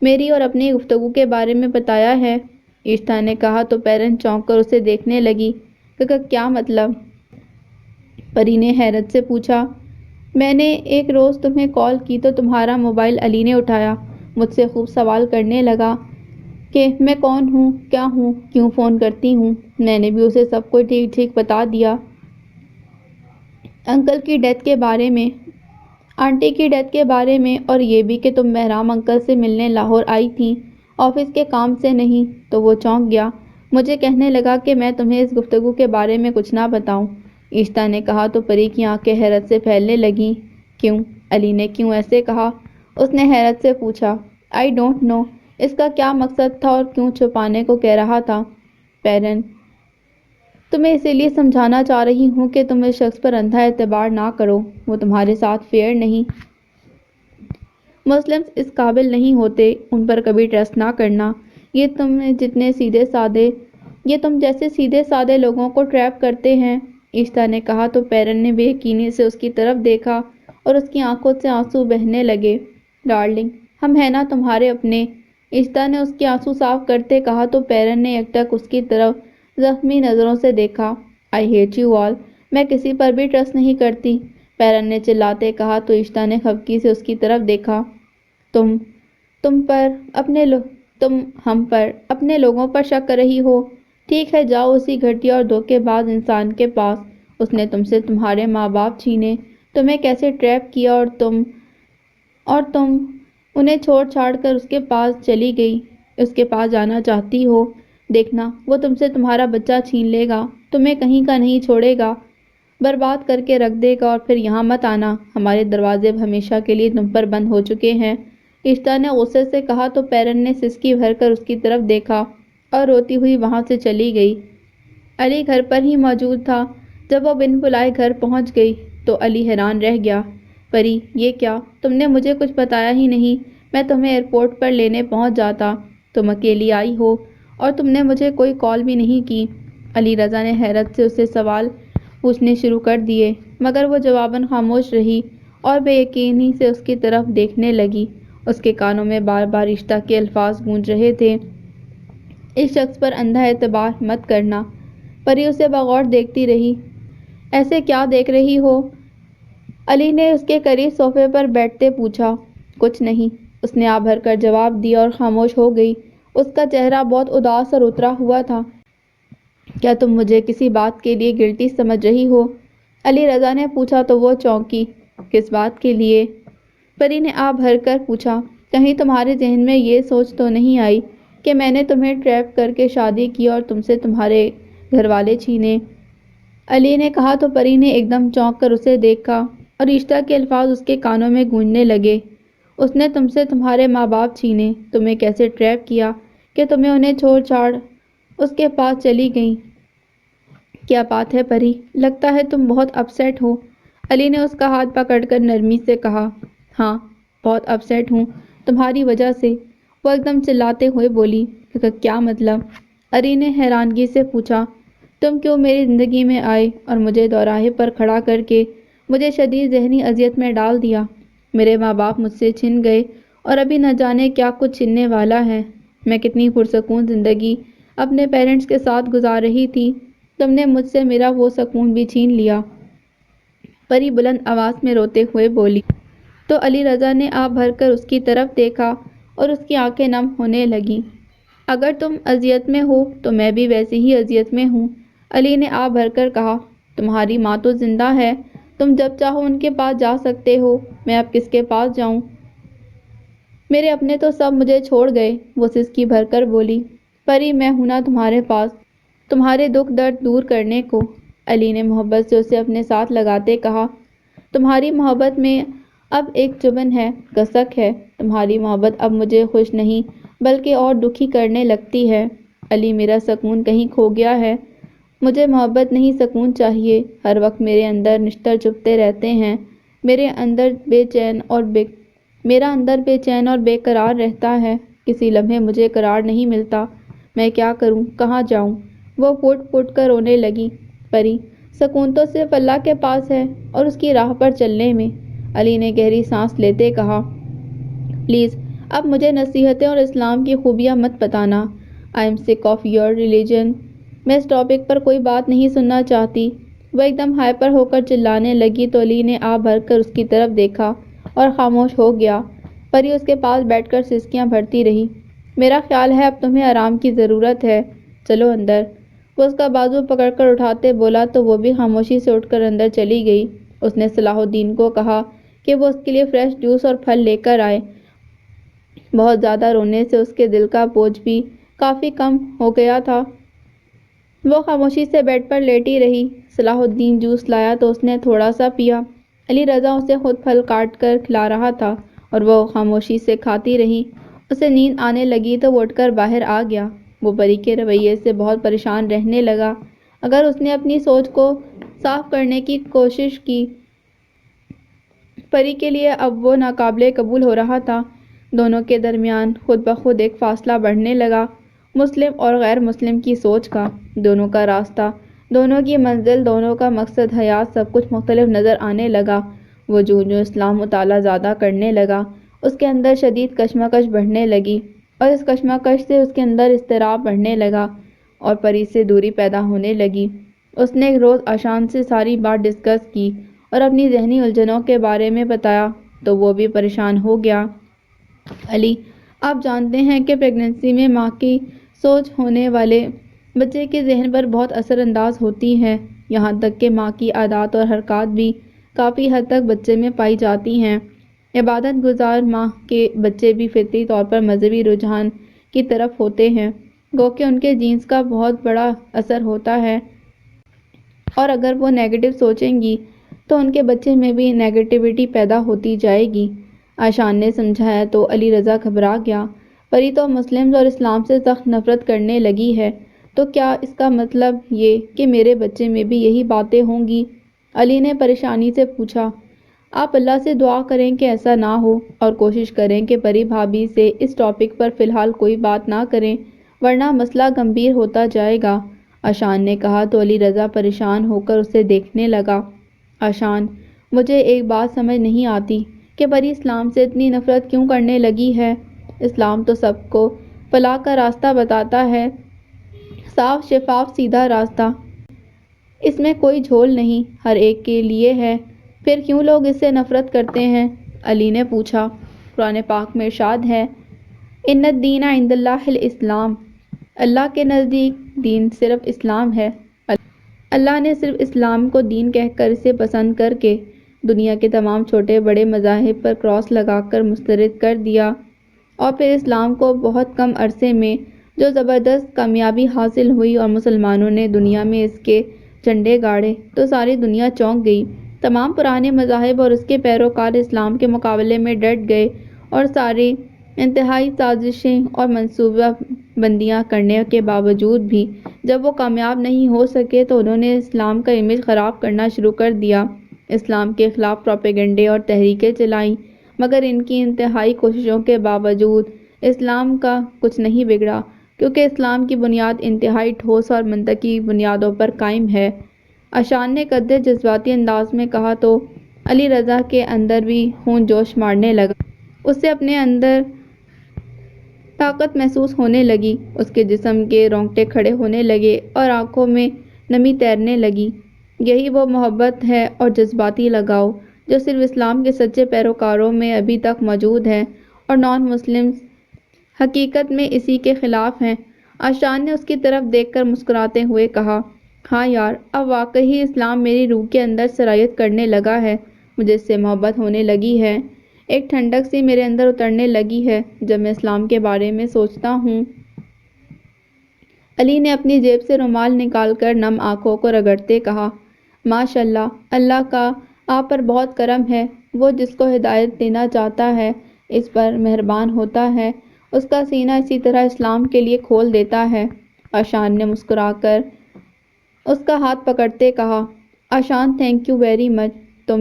میری اور اپنی گفتگو کے بارے میں بتایا ہے؟ عشتا نے کہا تو پیرن چونک کر اسے دیکھنے لگی۔ کیا مطلب؟ پری نے حیرت سے پوچھا۔ میں نے ایک روز تمہیں کال کی تو تمہارا موبائل علی نے اٹھایا، مجھ سے خوب سوال کرنے لگا کہ میں کون ہوں، کیا ہوں، کیوں فون کرتی ہوں۔ میں نے بھی اسے سب کچھ ٹھیک ٹھیک بتا دیا، انکل کی ڈیتھ کے بارے میں، آنٹی کی ڈیتھ کے بارے میں، اور یہ بھی کہ تم بہرام انکل سے ملنے لاہور آئی تھی، آفس کے کام سے نہیں۔ تو وہ چونک گیا، مجھے کہنے لگا کہ میں تمہیں اس گفتگو کے بارے میں کچھ نہ بتاؤں۔ عشتا نے کہا تو پری کی آنکھیں حیرت سے پھیلنے لگیں۔ کیوں؟ علی نے کیوں ایسے کہا؟ اس نے حیرت سے پوچھا۔ آئی ڈونٹ نو، اس کا کیا مقصد تھا اور کیوں چھپانے کو کہہ رہا تھا؟ پیرن، تمہیں اسی لیے سمجھانا چاہ رہی ہوں کہ تم اس شخص پر اندھا اعتبار نہ کرو، وہ تمہارے ساتھ فیئر نہیں۔ مسلمز اس قابل نہیں ہوتے، ان پر کبھی ٹرسٹ نہ کرنا۔ یہ تم جیسے سیدھے سادے لوگوں کو ٹریپ کرتے ہیں۔ عشتا نے کہا تو پیرن نے بے یقینی سے اس کی طرف دیکھا اور اس کی آنکھوں سے آنسو بہنے لگے۔ ڈارلنگ، ہم ہیں نا تمہارے اپنے، عشتا نے اس کے آنسو صاف کرتے کہا تو پیرن نے یکٹک اس کی طرف زخمی نظروں سے دیکھا۔ آئی ہیٹ یو آل، میں کسی پر بھی ٹرسٹ نہیں کرتی، پیرن نے چلاتے کہا تو عشتا نے خفگی سے اس کی طرف دیکھا۔ تم ہم پر، اپنے لوگوں پر شک کر رہی ہو؟ ٹھیک ہے، جاؤ اسی گھٹیا اور دھوکے باز انسان کے پاس، اس نے تم سے تمہارے ماں باپ چھینے، تمہیں کیسے ٹریپ کیا، اور تم انہیں چھوڑ چھاڑ کر اس کے پاس چلی گئی، اس کے پاس جانا چاہتی ہو۔ دیکھنا، وہ تم سے تمہارا بچہ چھین لے گا، تمہیں کہیں کا نہیں چھوڑے گا، برباد کر کے رکھ دے گا، اور پھر یہاں مت آنا، ہمارے دروازے اب ہمیشہ کے لیے تم پر بند ہو چکے ہیں۔ عشتا نے غصے سے کہا تو پیرن نے سسکی بھر کر اس کی طرف دیکھا اور روتی ہوئی وہاں سے چلی گئی۔ علی گھر پر ہی موجود تھا۔ جب وہ بن بلائے گھر پہنچ گئی تو علی حیران رہ گیا۔ پری، یہ کیا؟ تم نے مجھے کچھ بتایا ہی نہیں، میں تمہیں ایئرپورٹ پر لینے پہنچ جاتا، تم اکیلی آئی ہو، اور تم نے مجھے کوئی کال بھی نہیں کی۔ علی رضا نے حیرت سے اسے سوال پوچھنے شروع کر دیے، مگر وہ جواباً خاموش رہی اور بے یقینی سے اس کی طرف دیکھنے لگی۔ اس کے کانوں میں بار بار عشتا کے الفاظ گونج رہے تھے، اس شخص پر اندھا اعتبار مت کرنا۔ پری اسے بغور دیکھتی رہی۔ ایسے کیا دیکھ رہی ہو؟ علی نے اس کے قریب صوفے پر بیٹھتے پوچھا۔ کچھ نہیں، اس نے آ بھر کر جواب دیا اور خاموش ہو گئی۔ اس کا چہرہ بہت اداس اور اترا ہوا تھا۔ کیا تم مجھے کسی بات کے لیے گلٹی سمجھ رہی ہو؟ علی رضا نے پوچھا تو وہ چونکی۔ کس بات کے لیے؟ پری نے آ بھر کر پوچھا۔ کہیں تمہارے ذہن میں یہ سوچ تو نہیں آئی کہ میں نے تمہیں ٹریپ کر کے شادی کی اور تم سے تمہارے گھر والے چھینے؟ علی نے کہا تو پری نے ایک دم چونک کر اسے دیکھا اور عشتا کے الفاظ اس کے کانوں میں گونجنے لگے۔ اس نے تم سے تمہارے ماں باپ چھینے، تمہیں کیسے ٹریپ کیا کہ تمہیں انہیں چھوڑ چھاڑ اس کے پاس چلی گئیں؟ کیا بات ہے پری، لگتا ہے تم بہت اپ سیٹ ہو۔ علی نے اس کا ہاتھ پکڑ کر نرمی سے کہا۔ ہاں، بہت اپ سیٹ ہوں، تمہاری وجہ سے، وہ ایک دم چلاتے ہوئے بولی۔ کیا مطلب؟ علی نے حیرانگی سے پوچھا۔ تم کیوں میری زندگی میں آئے اور مجھے دوراہے پر کھڑا کر کے مجھے شدید ذہنی اذیت میں ڈال دیا؟ میرے ماں باپ مجھ سے چھن گئے اور ابھی نہ جانے کیا کچھ چھننے والا ہے۔ میں کتنی پرسکون زندگی اپنے پیرنٹس کے ساتھ گزار رہی تھی، تم نے مجھ سے میرا وہ سکون بھی چھین لیا۔ پری بلند آواز میں روتے ہوئے بولی۔ تو علی رضا نے آ بھر کر اس کی طرف دیکھا اور اس کی آنکھیں نم ہونے لگیں۔ اگر تم اذیت میں ہو تو میں بھی ویسی ہی اذیت میں ہوں، علی نے آ بھر کر کہا۔ تمہاری ماں تو زندہ ہے، تم جب چاہو ان کے پاس جا سکتے ہو، میں اب کس کے پاس جاؤں؟ میرے اپنے تو سب مجھے چھوڑ گئے، وہ سسکی بھر کر بولی۔ پری، میں ہوں نا تمہارے پاس، تمہارے دکھ درد دور کرنے کو، علی نے محبت سے اسے اپنے ساتھ لگاتے کہا۔ تمہاری محبت میں اب ایک چبھن ہے، کسک ہے، تمہاری محبت اب مجھے خوش نہیں بلکہ اور دکھی کرنے لگتی ہے۔ علی، میرا سکون کہیں کھو گیا ہے، مجھے محبت نہیں سکون چاہیے، ہر وقت میرے اندر نشتر چبھتے رہتے ہیں، میرا اندر بے چین اور بے قرار رہتا ہے، کسی لمحے مجھے قرار نہیں ملتا، میں کیا کروں، کہاں جاؤں؟ وہ پھٹ پھٹ کر رونے لگی۔ پری، سکون تو صرف اللہ کے پاس ہے اور اس کی راہ پر چلنے میں، علی نے گہری سانس لیتے کہا۔ پلیز اب مجھے نصیحتیں اور اسلام کی خوبیاں مت بتانا. آئی ایم سک آف یور ریلیجن. میں اس ٹاپک پر کوئی بات نہیں سننا چاہتی. وہ ایک دم ہائپر ہو کر چلانے لگی تو علی نے آ بھر کر اس کی طرف دیکھا اور خاموش ہو گیا. پری اس کے پاس بیٹھ کر سسکیاں بھرتی رہی. میرا خیال ہے اب تمہیں آرام کی ضرورت ہے. چلو اندر. وہ اس کا بازو پکڑ کر اٹھاتے بولا تو وہ بھی خاموشی سے اٹھ کر اندر چلی گئی. اس نے صلاح الدین کو کہا کہ وہ اس کے لیے فریش جوس اور پھل لے کر آئے. بہت زیادہ رونے سے اس کے دل کا بوجھ بھی کافی کم ہو گیا تھا. وہ خاموشی سے بیڈ پر لیٹی رہی. صلاح الدین جوس لایا تو اس نے تھوڑا سا پیا. علی رضا اسے خود پھل کاٹ کر کھلا رہا تھا اور وہ خاموشی سے کھاتی رہی. اسے نیند آنے لگی تو وہ اٹھ کر باہر آ گیا. وہ پری کے رویے سے بہت پریشان رہنے لگا. اگر اس نے اپنی سوچ کو صاف کرنے کی کوشش کی، پری کے لیے اب وہ ناقابل قبول ہو رہا تھا. دونوں کے درمیان خود بخود ایک فاصلہ بڑھنے لگا، مسلم اور غیر مسلم کی سوچ کا. دونوں کا راستہ، دونوں کی منزل، دونوں کا مقصد حیات سب کچھ مختلف نظر آنے لگا. وہ جو اسلام مطالعہ زیادہ کرنے لگا، اس کے اندر شدید کشمکش بڑھنے لگی اور اس کشمکش سے اس کے اندر اضطراب بڑھنے لگا اور پری سے دوری پیدا ہونے لگی. اس نے ایک روز آشان سے ساری بات ڈسکس کی اور اپنی ذہنی الجھنوں کے بارے میں بتایا تو وہ بھی پریشان ہو گیا. علی، آپ جانتے ہیں کہ پیگننسی میں ماں کی سوچ ہونے والے بچے کے ذہن پر بہت اثر انداز ہوتی ہے. یہاں تک کہ ماں کی عادات اور حرکات بھی کافی حد تک بچے میں پائی جاتی ہیں. عبادت گزار ماں کے بچے بھی فطری طور پر مذہبی رجحان کی طرف ہوتے ہیں، گو کہ ان کے جینز کا بہت بڑا اثر ہوتا ہے اور اگر وہ نیگیٹو سوچیں گی تو ان کے بچے میں بھی نیگیٹیوٹی پیدا ہوتی جائے گی. آشان نے سمجھایا تو علی رضا گھبرا گیا. پری تو مسلم اور اسلام سے سخت نفرت کرنے لگی ہے، تو کیا اس کا مطلب یہ کہ میرے بچے میں بھی یہی باتیں ہوں گی؟ علی نے پریشانی سے پوچھا. آپ اللہ سے دعا کریں کہ ایسا نہ ہو اور کوشش کریں کہ پری بھابھی سے اس ٹاپک پر فی الحال کوئی بات نہ کریں ورنہ مسئلہ گمبھیر ہوتا جائے گا. آشان نے کہا تو علی رضا پریشان ہو کر اسے دیکھنے لگا. آشان، مجھے ایک بات سمجھ نہیں آتی کہ پری اسلام سے اتنی نفرت کیوں کرنے لگی ہے. اسلام تو سب کو فلاح کا راستہ بتاتا ہے، صاف شفاف سیدھا راستہ. اس میں کوئی جھول نہیں، ہر ایک کے لیے ہے. پھر کیوں لوگ اس سے نفرت کرتے ہیں؟ علی نے پوچھا. قرآن پاک میں ارشاد ہے، ان الدین عند اللہ الاسلام. اللہ کے نزدیک دین صرف اسلام ہے. اللہ نے صرف اسلام کو دین کہہ کر اسے پسند کر کے دنیا کے تمام چھوٹے بڑے مذاہب پر کراس لگا کر مسترد کر دیا اور پھر اسلام کو بہت کم عرصے میں جو زبردست کامیابی حاصل ہوئی اور مسلمانوں نے دنیا میں اس کے جھنڈے گاڑے تو ساری دنیا چونک گئی. تمام پرانے مذاہب اور اس کے پیروکار اسلام کے مقابلے میں ڈٹ گئے اور ساری انتہائی سازشیں اور منصوبہ بندیاں کرنے کے باوجود بھی جب وہ کامیاب نہیں ہو سکے تو انہوں نے اسلام کا امیج خراب کرنا شروع کر دیا. اسلام کے خلاف پروپیگنڈے اور تحریکیں چلائیں، مگر ان کی انتہائی کوششوں کے باوجود اسلام کا کچھ نہیں بگڑا کیونکہ اسلام کی بنیاد انتہائی ٹھوس اور منطقی بنیادوں پر قائم ہے. آشان نے قدرے جذباتی انداز میں کہا تو علی رضا کے اندر بھی خون جوش مارنے لگا. اسے اپنے اندر طاقت محسوس ہونے لگی. اس کے جسم کے رونگٹے کھڑے ہونے لگے اور آنکھوں میں نمی تیرنے لگی. یہی وہ محبت ہے اور جذباتی لگاؤ جو صرف اسلام کے سچے پیروکاروں میں ابھی تک موجود ہے اور نان مسلمز حقیقت میں اسی کے خلاف ہیں. آشان نے اس کی طرف دیکھ کر مسکراتے ہوئے کہا، ہاں یار، اب واقعی اسلام میری روح کے اندر سرایت کرنے لگا ہے. مجھے اس سے محبت ہونے لگی ہے. ایک ٹھنڈک سی میرے اندر اترنے لگی ہے جب میں اسلام کے بارے میں سوچتا ہوں. علی نے اپنی جیب سے رومال نکال کر نم آنکھوں کو رگڑتے کہا، ماشاء اللہ، اللہ کا آپ پر بہت کرم ہے. وہ جس کو ہدایت دینا چاہتا ہے اس پر مہربان ہوتا ہے، اس کا سینہ اسی طرح اسلام کے لیے کھول دیتا ہے. آشان نے مسکرا کر اس کا ہاتھ پکڑتے کہا، آشان، تھینک یو ویری مچ. تم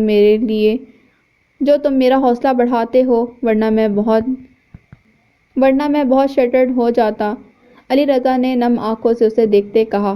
میرا حوصلہ بڑھاتے ہو ورنہ میں بہت شٹرڈ ہو جاتا. علی رضا نے نم آنکھوں سے اسے دیکھتے کہا.